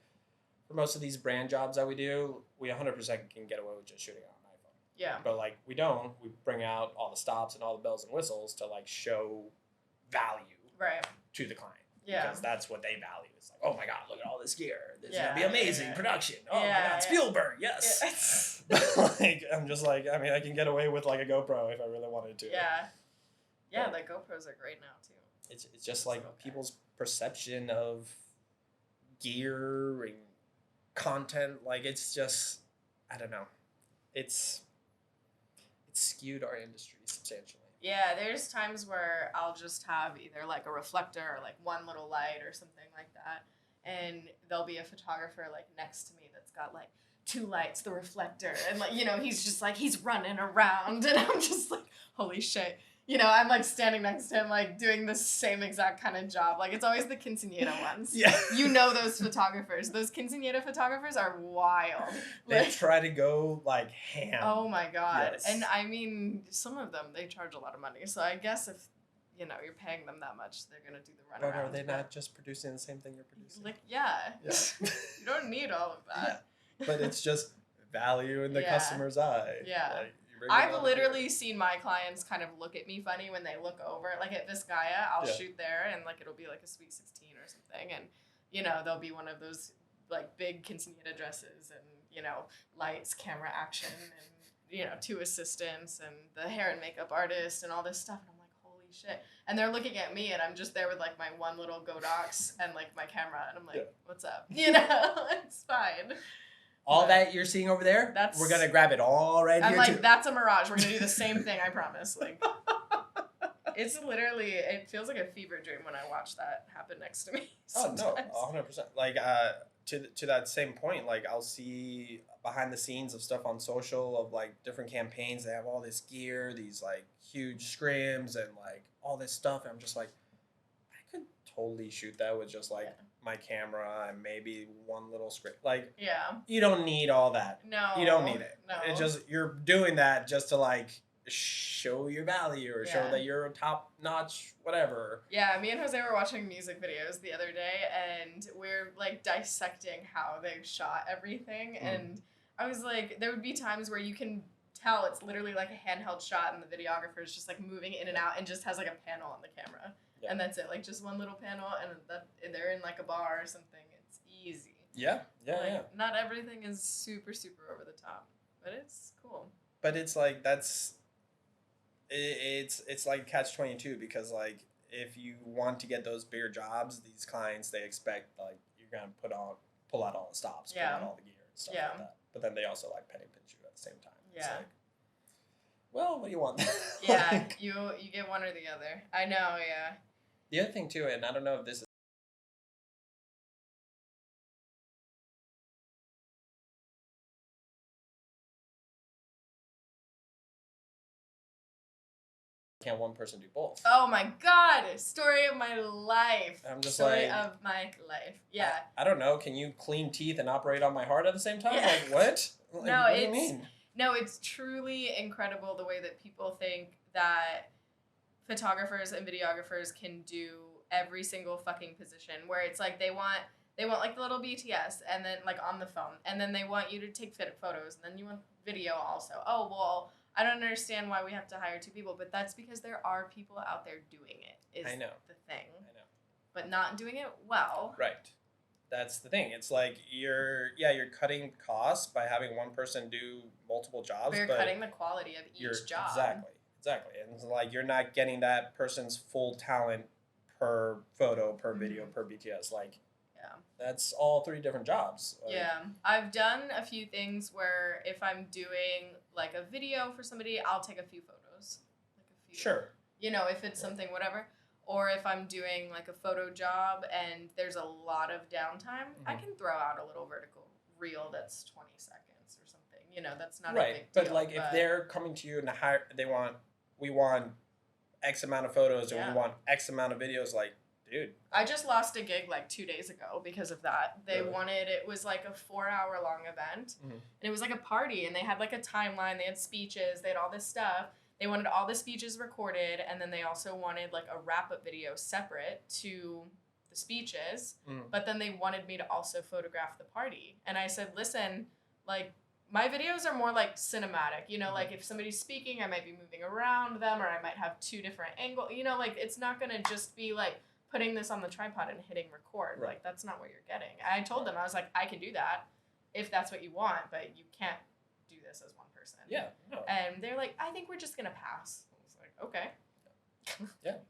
for most of these brand jobs that we do, we 100% can get away with just shooting on an iPhone. Yeah. But like we don't. We bring out all the stops and all the bells and whistles to like show value to the client. Yeah. Because that's what they value. It's like, oh my God, look at all this gear. This is going to be amazing production. Oh my God, Spielberg, yes. Like, I'm just like, I mean, I can get away with like a GoPro if I really wanted to. Yeah. Yeah, the GoPros are great now too. It's just like people's perception of gear and content. Like, it's just, I don't know. It's skewed our industry substantially. Yeah, there's times where I'll just have either like a reflector or like one little light or something like that. And there'll be a photographer like next to me that's got like two lights, the reflector. And like, he's just like, he's running around. And I'm just like, holy shit. I'm like standing next to him, like doing the same exact kind of job. Like it's always the quinceañera ones. Yeah. Those photographers. Those quinceañera photographers are wild. They try to go like ham. Oh my God. Yes. And I mean, some of them, they charge a lot of money. So I guess if, you're paying them that much, they're going to do the runaround. But are they not just producing the same thing you're producing? Like, you don't need all of that. Yeah. But it's just value in the customer's eye. Yeah. Like, I've literally seen my clients kind of look at me funny when they look over. Like at Vizcaya, I'll shoot there and like it'll be like a Sweet 16 or something. And, there'll be one of those like big quinceañera dresses and, lights, camera action. And you know, 2 assistants and the hair and makeup artist and all this stuff. And I'm like, holy shit. And they're looking at me and I'm just there with like my one little Godox and like my camera. And I'm like, what's up? You know, it's fine. All that you're seeing over there, we're going to grab it all right here, like, too. That's a mirage. We're going to do the same thing, I promise. Like, it's literally, it feels like a fever dream when I watch that happen next to me sometimes. Oh, no, 100%. Like, to that same point, like, I'll see behind the scenes of stuff on social of, like, different campaigns. They have all this gear, these, like, huge scrims and, like, all this stuff. And I'm just like, I could totally shoot that with just, like, my camera and maybe one little script. Like, you don't need all that. No. You don't need it. No. It's just, you're doing that just to, like, show your value or show that you're top notch, whatever. Yeah, me and Jose were watching music videos the other day and we're like dissecting how they've shot everything. And I was like, there would be times where you can tell it's literally like a handheld shot and the videographer is just like moving in and out and just has like a panel on the camera. And that's it, like just one little panel and they're in like a bar or something. It's easy. Yeah. Not everything is super, super over the top, but it's cool. But it's like, it's like catch-22 because like if you want to get those bigger jobs, these clients, they expect like you're gonna pull out all the stops, pull out all the gear and stuff like that. But then they also like penny pinch you at the same time. It's like, well, what do you want? You get one or the other. I know, The other thing too, and I don't know if this is can't one person do both? Oh my God! Story of my life. I'm just Story of my life. Yeah. I don't know. Can you clean teeth and operate on my heart at the same time? Like what? Like, no, what do you mean? No, it's truly incredible the way that people think that photographers and videographers can do every single fucking position. Where it's like they want like the little BTS and then like on the phone, and then they want you to take photos, and then you want video also. Oh well. I don't understand why we have to hire 2 people, but that's because there are people out there doing it, is the thing. I know. But not doing it well. Right. That's the thing. It's like you're cutting costs by having one person do multiple jobs. But you're cutting the quality of each job. Exactly. And it's like you're not getting that person's full talent per photo, per video, per BTS. Like, that's all 3 different jobs. Like, I've done a few things where if I'm doing like a video for somebody, I'll take a few photos. Like a few. Sure. You know, if it's something, whatever. Or if I'm doing like a photo job and there's a lot of downtime, I can throw out a little vertical reel that's 20 seconds or something. You know, that's not a big deal. But like if they're coming to you and we want X amount of photos and we want X amount of videos, like, dude. I just lost a gig like 2 days ago because of that. They wanted, it was like a 4-hour long event. And it was like a party and they had like a timeline. They had speeches. They had all this stuff. They wanted all the speeches recorded. And then they also wanted like a wrap-up video separate to the speeches. But then they wanted me to also photograph the party. And I said, listen, like my videos are more like cinematic. You know, like if somebody's speaking, I might be moving around them or I might have 2 different angles. You know, like it's not going to just be like putting this on the tripod and hitting record. Like, that's not what you're getting. I told them, I was like, I can do that if that's what you want, but you can't do this as one person. Yeah. No. And they're like, I think we're just going to pass. I was like, okay.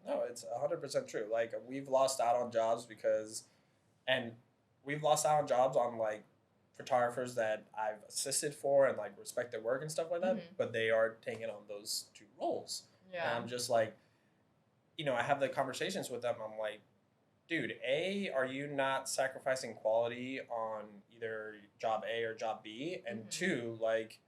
No, it's 100% true. Like, we've lost out on jobs we've lost out on jobs on, like, photographers that I've assisted for and, like, respect their work and stuff like that, but they are taking on those 2 roles. Yeah. And I'm just like, you know, I have the conversations with them. I'm like, dude, A, are you not sacrificing quality on either job A or job B? And 2, like,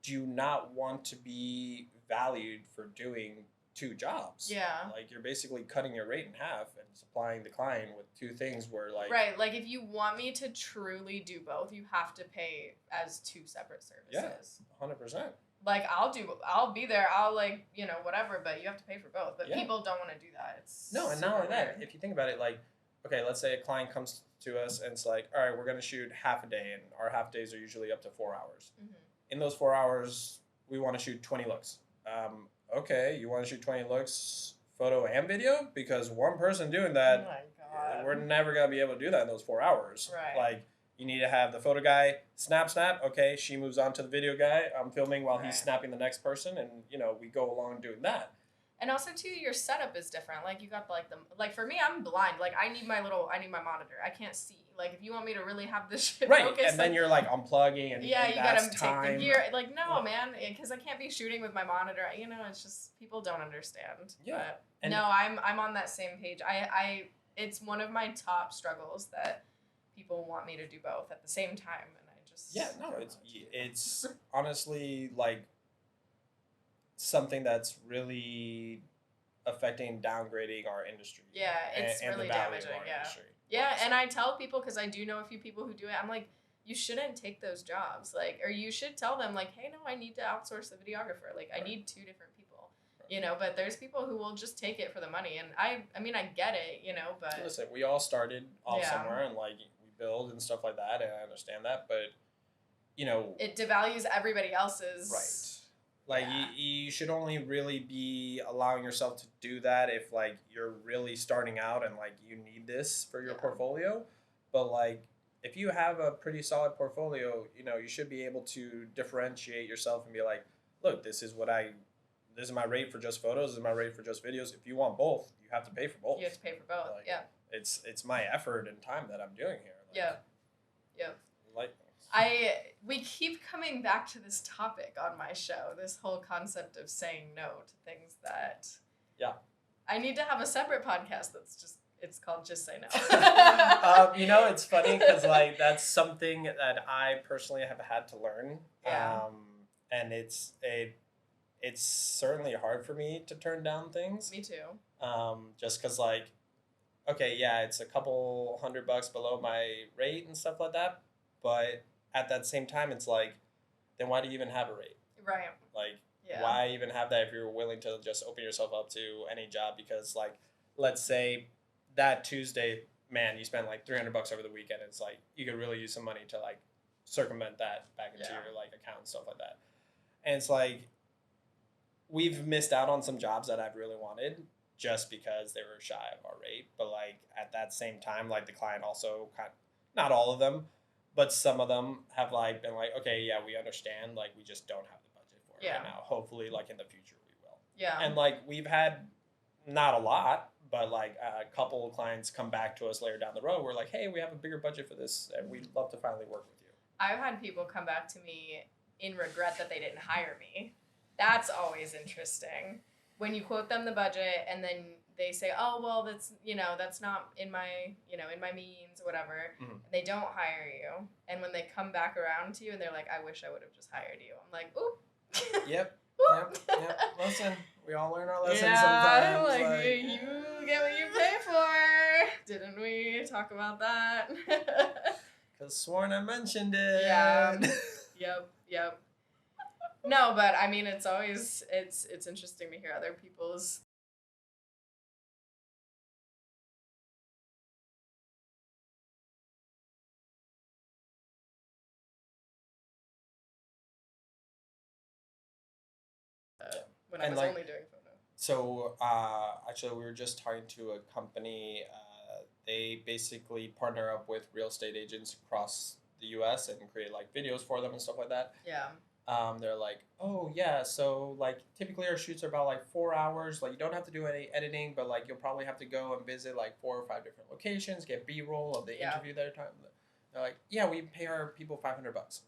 do you not want to be valued for doing 2 jobs? Yeah. Like, you're basically cutting your rate in half and supplying the client with 2 things where, like... Right. Like, if you want me to truly do both, you have to pay as 2 separate services. Yeah, 100%. Like, I'll be there, I'll, like, you know, whatever, but you have to pay for both. But people don't want to do that. No, and not only that, if you think about it, like, okay, let's say a client comes to us and it's like, all right, we're going to shoot half a day, and our half days are usually up to 4 hours. In those 4 hours, we want to shoot 20 looks. Okay, you want to shoot 20 looks, photo and video? Because one person doing that, we're never going to be able to do that in those 4 hours. Right. Like, You need to have the photo guy snap. Okay, she moves on to the video guy. I'm filming while he's snapping the next person, and we go along doing that. And also too, your setup is different. Like you got like for me, I'm blind. Like I need my monitor. I can't see. Like if you want me to really have this shit focused, and then you're like unplugging and you gotta take the gear. Like no, man, because I can't be shooting with my monitor. It's just people don't understand. Yeah. But no, I'm on that same page. It's one of my top struggles that people want me to do both at the same time, and I just it's honestly like something that's really affecting downgrading our industry. Yeah, it's really damaging. Yeah, and I tell people, because I do know a few people who do it, I'm like, you shouldn't take those jobs, like, or you should tell them like, hey, no, I need to outsource the videographer. Like, I need 2 different people. But there's people who will just take it for the money, and I mean I get it, but listen, we all started off somewhere, and like we build and stuff like that, and I understand that, but it devalues everybody else's. Right. Like you should only really be allowing yourself to do that if like you're really starting out and like you need this for your portfolio. But like if you have a pretty solid portfolio, you should be able to differentiate yourself and be like, look, this is my rate for just photos, this is my rate for just videos. If you want both, you have to pay for both. You have to pay for both. Like, it's my effort and time that I'm doing here. Like, Like we keep coming back to this topic on my show, this whole concept of saying no to things that I need to have a separate podcast it's called Just Say No. It's funny because like that's something that I personally have had to learn. And it's certainly hard for me to turn down things. Me too. Just because like, okay, it's a couple $100 below my rate and stuff like that, but at that same time, it's like, then why do you even have a rate? Right. Like, why even have that if you're willing to just open yourself up to any job? Because, like, let's say that Tuesday, man, you spent like $300 over the weekend. It's like you could really use some money to like circumvent that back into your like account and stuff like that. And it's like we've missed out on some jobs that I've really wanted just because they were shy of our rate. But like at that same time, like the client also not all of them, but some of them have like been like, okay, we understand, like we just don't have the budget for it right now. Hopefully, like in the future, we will. Yeah. And like we've had not a lot, but like a couple of clients come back to us later down the road. We're like, hey, we have a bigger budget for this, and we'd love to finally work with you. I've had people come back to me in regret that they didn't hire me. That's always interesting. When you quote them the budget and then they say, oh, well, that's not in my means or whatever. Mm-hmm. And they don't hire you. And when they come back around to you and they're like, I wish I would have just hired you. I'm like, oop. Yep. Yep. Listen, we all learn our lessons sometimes. Like, you get what you pay for. Didn't we talk about that? Because sworn I mentioned it. Yeah. Yep. No, but I mean, it's always, it's interesting to hear other people's when I was only doing photo. So, actually, we were just talking to a company. They basically partner up with real estate agents across the U.S. and create like videos for them and stuff like that. Yeah. They're like, oh yeah, so like typically our shoots are about like 4 hours. Like you don't have to do any editing, but like you'll probably have to go and visit like 4 or 5 different locations, get B-roll of the interview that time. They're like, yeah, we pay our people $500.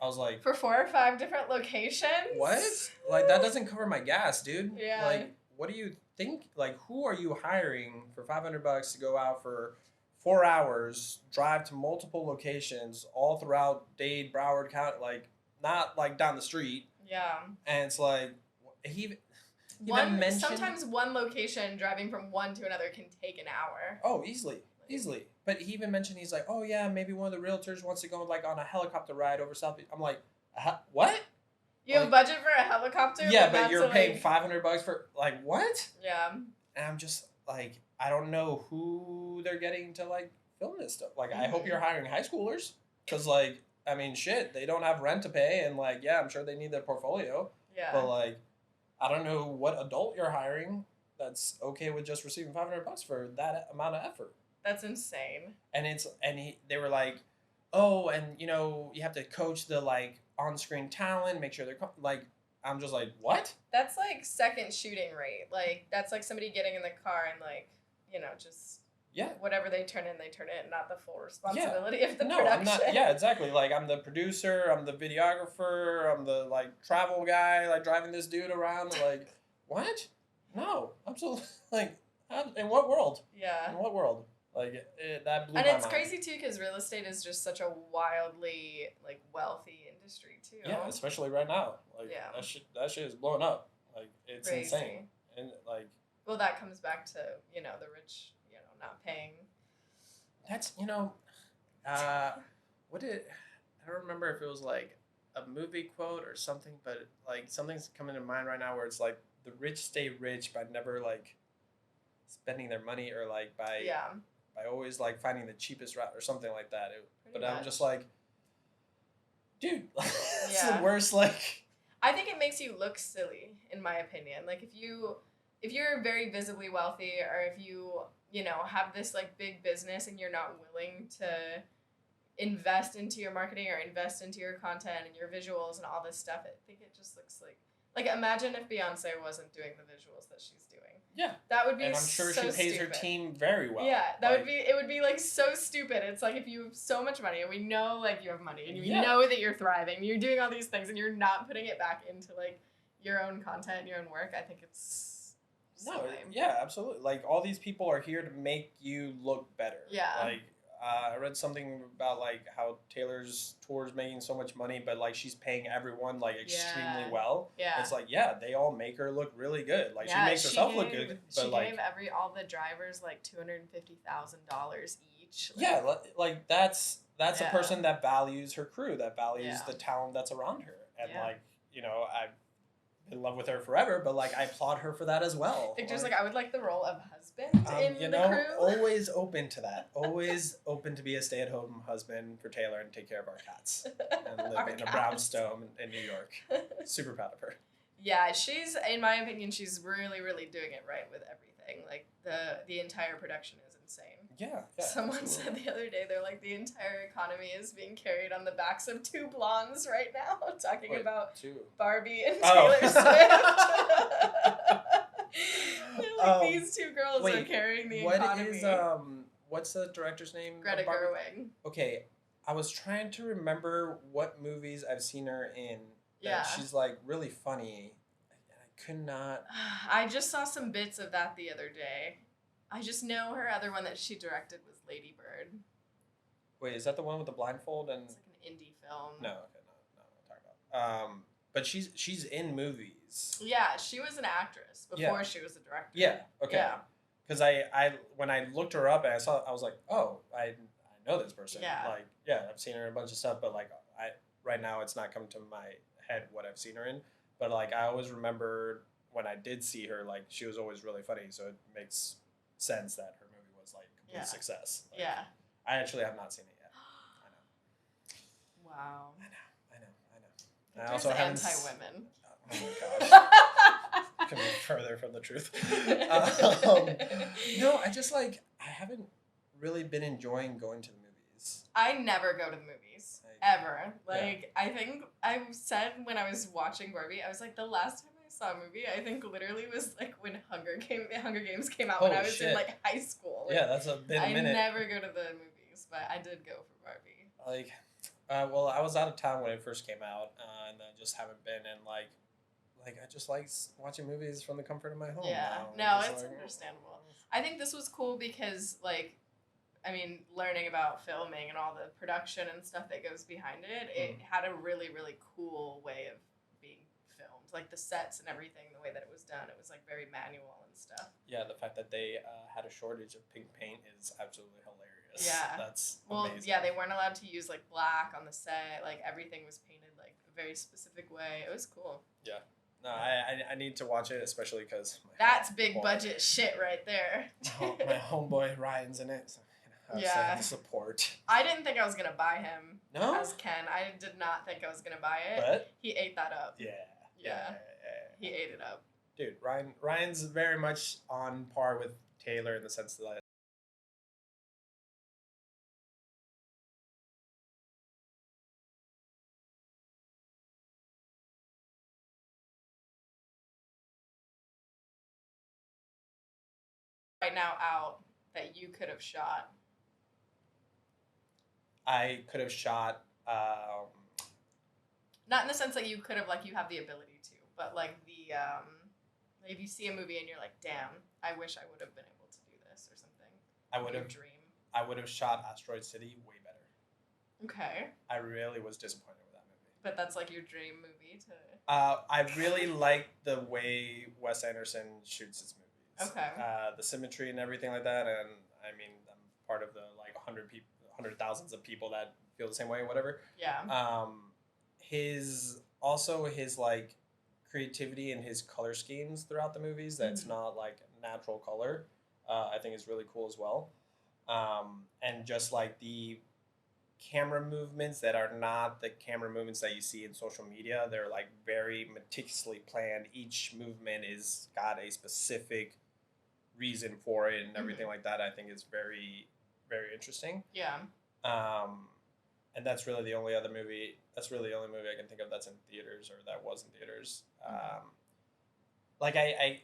I was like, for 4 or 5 different locations? What? Like that doesn't cover my gas, dude. Yeah. Like, what do you think? Like, who are you hiring for $500 to go out for 4 hours, drive to multiple locations all throughout Dade, Broward County, like not like down the street. Yeah. And it's like sometimes one location driving from one to another can take an hour. Oh, easily. But he even mentioned, he's like, oh yeah, maybe one of the realtors wants to go like on a helicopter ride over South Beach. I'm like, what? You have a budget for a helicopter? Yeah, but you're paying $500 for like what? Yeah. And I'm just like, I don't know who they're getting to like film this stuff. Like, I hope you're hiring high schoolers, because like, I mean, shit, they don't have rent to pay, and like, yeah, I'm sure they need their portfolio. Yeah. But like, I don't know what adult you're hiring that's okay with just receiving $500 for that amount of effort. That's insane. And they were like, oh, and you have to coach the like on-screen talent, make sure they're like. I'm just like, what? That's like second shooting rate. Like that's like somebody getting in the car and like just whatever they turn in, not the full responsibility of the production. I'm not. Yeah, exactly. Like I'm the producer, I'm the videographer, I'm the like travel guy, like driving this dude around. Like what? No, absolutely. Like, in what world? Yeah. In what world? Like that blew and my it's mind. crazy too because real estate is just such a wildly like wealthy industry too. Yeah, especially right now. Like that shit is blowing up. Like it's crazy. Insane. And like. Well, that comes back to the rich not paying. That's what did I don't remember if it was like a movie quote or something, but like something's coming to mind right now where it's like the rich stay rich by never like spending their money or like by always like finding the cheapest route or something like that. But I'm just like, dude, it's the worst. Like, I think it makes you look silly, in my opinion. Like if you're very visibly wealthy, or if you have this like big business and you're not willing to invest into your marketing or invest into your content and your visuals and all this stuff, I think it just looks like imagine if Beyonce wasn't doing the visuals that she's doing. Yeah. That would be and I'm sure she pays her team very well. Yeah, it would be like so stupid. It's like if you have so much money and we know like you have money and you know that you're thriving, you're doing all these things and you're not putting it back into like your own content, your own work, I think it's lame. Yeah, absolutely. Like all these people are here to make you look better. Yeah. Like I read something about like how Taylor's tour is making so much money, but like she's paying everyone like extremely well. Yeah. It's like they all make her look really good. Like she makes herself look good. But she like gave all the drivers like $250,000 each. Like that's a person that values her crew, that values the talent that's around her, and like I've in love with her forever, but like I applaud her for that as well. Victor's like I would like the role of husband in the crew. Always open to that. Always open to be a stay-at-home husband for Taylor and take care of our cats and live in a brownstone in New York. Super proud of her. Yeah, she's in my opinion she's really really doing it right with everything. Like the entire production is insane. Yeah. Someone said the other day they're like the entire economy is being carried on the backs of two blondes right now, talking about Barbie and Taylor Swift. Like these two girls are carrying the economy. What's the director's name? Greta Gerwig. Okay, I was trying to remember what movies I've seen her in. That she's like really funny. I could not. I just saw some bits of that the other day. I just know her other one that she directed was Lady Bird. Wait, is that the one with the blindfold and? It's like an indie film. No, okay, no, I'm talking about. But she's in movies. Yeah, she was an actress before she was a director. Yeah. Okay. Yeah. Because I when I looked her up and I was like, oh, I know this person. Yeah. Like I've seen her in a bunch of stuff, but like right now it's not coming to my head what I've seen her in. But like I always remember when I did see her, like she was always really funny, so it makes sense that her movie was like complete success. Like, I actually have not seen it yet. I know. Wow. I know. I also haven't. Anti-women. Oh my gosh. Couldn't be further from the truth. No, I haven't really been enjoying going to the movies. I never go to the movies. Ever. I think I said when I was watching Barbie, I was like, the last time I saw a movie, I think literally was like when Hunger Games came out when I was in like high school. Like, that's been a minute. I never go to the movies, but I did go for Barbie. Well, I was out of town when it first came out, and I just haven't been. And like I just like watching movies from the comfort of my home. Yeah, now. It's understandable. I think this was cool because learning about filming and all the production and stuff that goes behind it, it had a really, really cool way of being filmed. Like the sets and everything, the way that it was done, it was like very manual and stuff. Yeah, the fact that they had a shortage of pink paint is absolutely hilarious. Yeah. That's amazing. Yeah, they weren't allowed to use like black on the set. Like everything was painted like a very specific way. It was cool. Yeah. No, I need to watch it, especially because... That's big budget shit right there. My homeboy Ryan's in it, so I have to support. I didn't think I was going to buy him as Ken. I did not think I was going to buy it. But? He ate that up. Yeah. He ate it up. Dude, Ryan's very much on par with Taylor in the sense that right now out that you could have shot? I could have shot. Not in the sense that you could have, like, you have the ability to, but like the if you see a movie and you're like, damn, I wish I would have been able to do this or something. I would have dream. I would have shot Asteroid City way better. Okay. I really was disappointed with that movie. But that's like your dream movie to. I really like the way Wes Anderson shoots his movies. Okay. The symmetry and everything like that, and I mean, I'm part of the like 100,000s of people that feel the same way, whatever. Yeah. His like creativity and his color schemes throughout the movies that's not like natural color, I think is really cool as well. And just like the camera movements that are not the camera movements that you see in social media, they're like very meticulously planned. Each movement is got a specific reason for it and everything like that. I think is very, very interesting. Yeah. And that's really the only movie I can think of that's in theaters or that was in theaters. Like I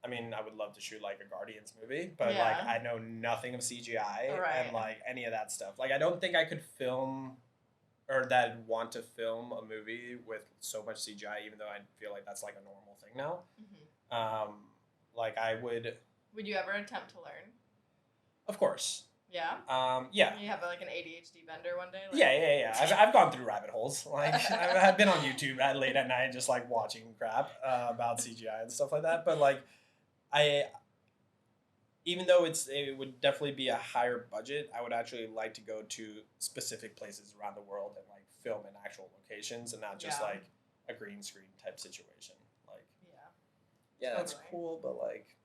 mean, I would love to shoot like a Guardians movie, but like I know nothing of CGI and like any of that stuff. Like I don't think I could film or that I'd want to film a movie with so much CGI, even though I feel like that's like a normal thing now. Like I would. Would you ever attempt to learn? Of course. Yeah. Yeah. You have like an ADHD bender one day. Like... Yeah. I've gone through rabbit holes. Like I've been on YouTube late at night, just like watching crap about CGI and stuff like that. But like, even though it would definitely be a higher budget, I would actually like to go to specific places around the world and like film in actual locations and not just like a green screen type situation. Like, yeah, that's cool, but like.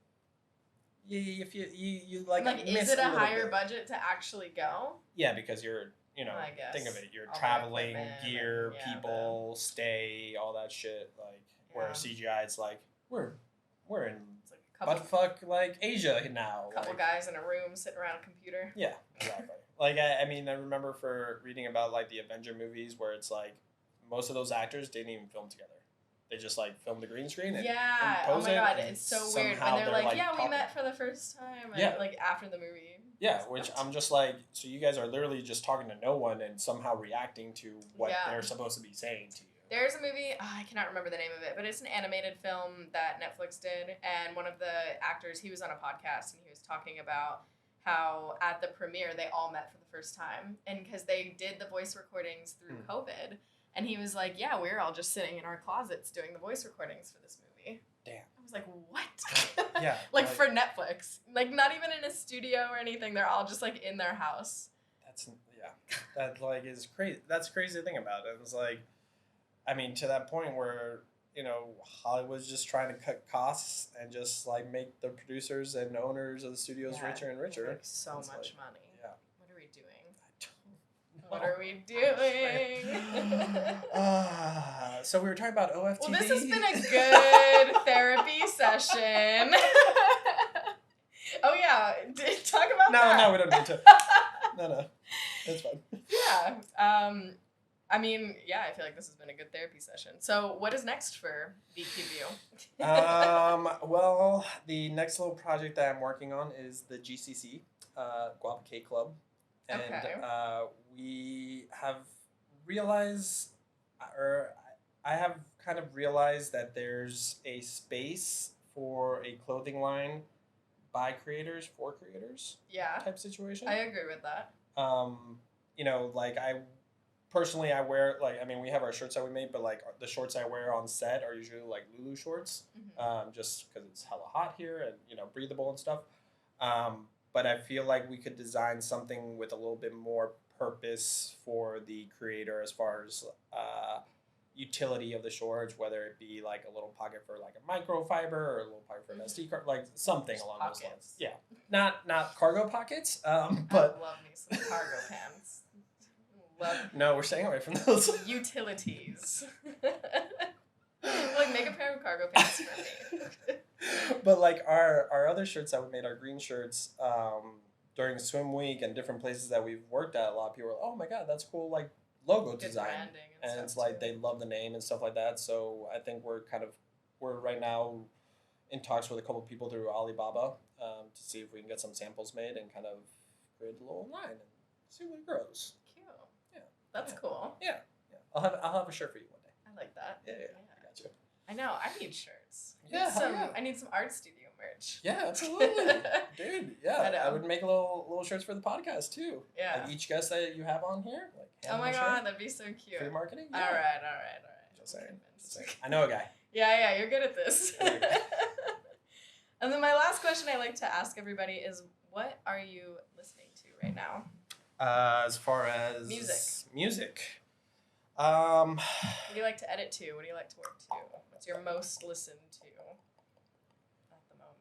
Yeah, if you like is it a higher budget to actually go? Yeah, because you're, I guess. Think of it, you're traveling, gear, people, stay, all that shit. Like, where CGI is like, we're in buttfuck like Asia now. Couple guys in a room sitting around a computer. Yeah, exactly. Like, I mean, I remember for reading about like the Avenger movies where it's like most of those actors didn't even film together. They just like film the green screen and oh my god, it's so weird when they're like, yeah, we met for the first time, and like after the movie. Yeah, which I'm just like, so you guys are literally just talking to no one and somehow reacting to what they're supposed to be saying to you. There's a movie, I cannot remember the name of it, but it's an animated film that Netflix did, and one of the actors, he was on a podcast and he was talking about how at the premiere they all met for the first time, and because they did the voice recordings through COVID. And he was like, yeah, we're all just sitting in our closets doing the voice recordings for this movie. Damn. I was like, what? Yeah. like for Netflix. Like not even in a studio or anything. They're all just like in their house. That like is crazy. That's the crazy thing about it. It's like, I mean, to that point where, Hollywood's just trying to cut costs and just like make the producers and owners of the studios richer and richer. Like so much money. Yeah. What are we doing? What are we doing? So we were talking about OFTV. Well, this has been a good therapy session. Oh, yeah. Talk about that. No, we don't need to. No. That's fine. Yeah. I mean, I feel like this has been a good therapy session. So what is next for BQB? Well, the next little project that I'm working on is the GCC, Guava Cake Club. And we have realized, or I have kind of realized that there's a space for a clothing line by creators for creators. Yeah. Type situation. I agree with that. Like I wear, like, I mean, we have our shirts that we made, but like the shorts I wear on set are usually like Lulu shorts, just because it's hella hot here and, breathable and stuff. But I feel like we could design something with a little bit more purpose for the creator as far as utility of the shorts, whether it be like a little pocket for like a microfiber or a little pocket for an SD card, like something along those lines. Yeah, not cargo pockets, but I love me some cargo pants. No, we're staying away from those. Utilities. Like, make a pair of cargo pants for me. But like our other shirts that we made, our green shirts, during swim week and different places that we've worked at, a lot of people were like, oh my god, that's cool, like logo design. And it's like they love the name and stuff like that. So I think we're right now in talks with a couple people through Alibaba to see if we can get some samples made and kind of create a little line and see what it grows. Cute. Yeah. That's cool. Yeah. I'll have a shirt for you one day. I like that. Yeah. I got you. I know. I need shirts. I need some art studio merch. Yeah, absolutely. Dude, yeah. I would make little shirts for the podcast too. Yeah. Like each guest that you have on here. Like, oh my God, that'd be so cute. Free marketing? Yeah. All right. Just saying. I know a guy. Yeah, you're good at this. And then my last question I like to ask everybody is, what are you listening to right now? As far as music. What do you like to edit to? What do you like to work to? What's your most listened to at the moment?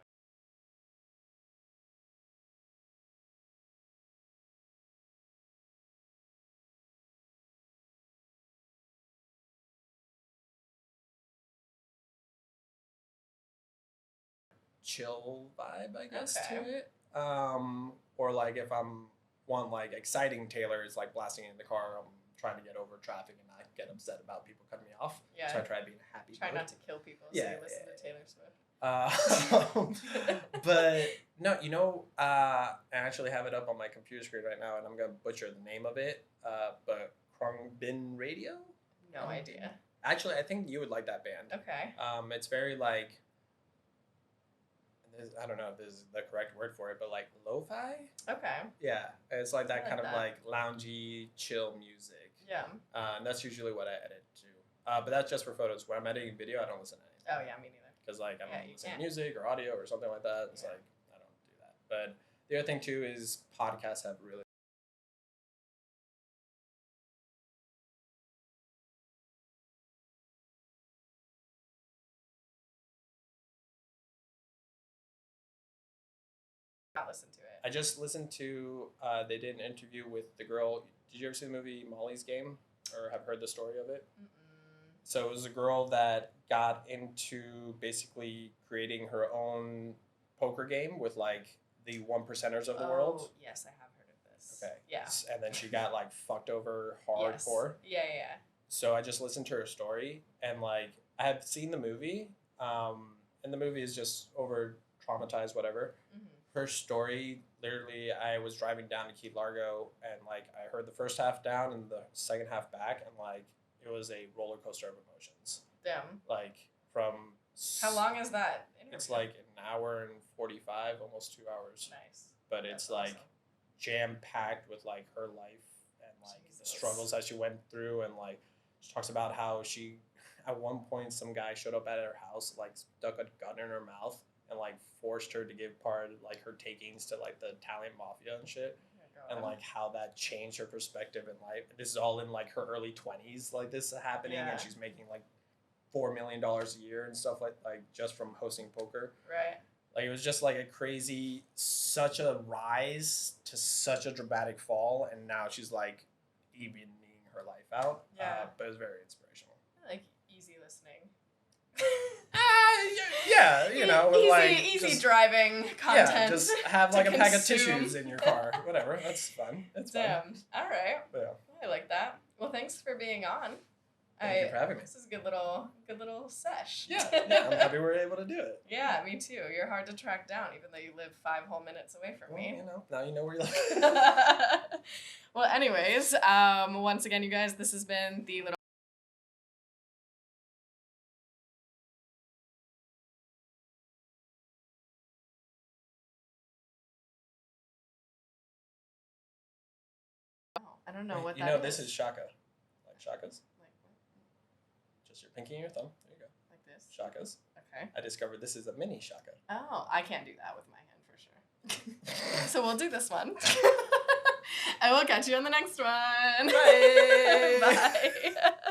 Chill vibe, I guess, to it. Or like if I'm want like exciting Taylor is like blasting in the car, I'm trying to get over traffic and not get upset about people cutting me off. Yeah. So I try to be in a happy Try mood. not to kill people, so you listen to Taylor Swift. But no, I actually have it up on my computer screen right now, and I'm gonna butcher the name of it. But Bin Radio? No idea. Actually, I think you would like that band. Okay. It's very like, I don't know if this is the correct word for it, but like lo-fi? Okay. Yeah, it's like that like kind that. of like loungy, chill music. Yeah. And that's usually what I edit to. But that's just for photos. When I'm editing video, I don't listen to anything. Oh, yeah, me neither. Because like I'm listening to music or audio or something like that. It's like, I don't do that. But the other thing too is podcasts have really Not listen to it. I just listened to, they did an interview with the girl. Did you ever see the movie Molly's Game or have heard the story of it? Mm-mm. So it was a girl that got into basically creating her own poker game with like the 1%ers of the world. Yes, I have heard of this. Okay. Yeah. And then she got like fucked over hardcore. Yes. Yeah. So I just listened to her story and like I had seen the movie, and the movie is just over traumatized, whatever. Mm-hmm. Her story, literally, I was driving down to Key Largo and like I heard the first half down and the second half back, and like it was a roller coaster of emotions. Damn. Like from How long is that interview? It's like an hour and 45, almost 2 hours. Nice. But it's like jam packed with like her life and like the struggles that she went through, and like she talks about how she at one point some guy showed up at her house, like stuck a gun in her mouth and like forced her to give part like her takings to like the Italian mafia and shit. And like how that changed her perspective in life. This is all in like her early 20s, like this is happening, and she's making like $4 million a year and stuff like just from hosting poker. Right. Like it was just like a crazy, such a rise to such a dramatic fall, and now she's like evening her life out. Yeah. But it was very inspirational. Like easy listening. Yeah, you know, with easy just, driving content. Yeah, just have like a pack of consume. tissues in your car, whatever. That's fun. That's Damn. fun. All right. Yeah. I like that. Well, thanks for being on. Thank you for having me. This is a good little sesh. Yeah, I'm happy we were able to do it. Yeah, me too. You're hard to track down, even though you live 5 whole minutes away from me. You know, now you know where you live. Well, anyways, once again, you guys, this has been the little. I don't know what that is. You know, this is shaka. Like shakas? Like what? Just your pinky and your thumb. There you go. Like this? Shakas. Okay. I discovered this is a mini shaka. Oh, I can't do that with my hand for sure. So we'll do this one. I will catch you on the next one. Bye. Bye.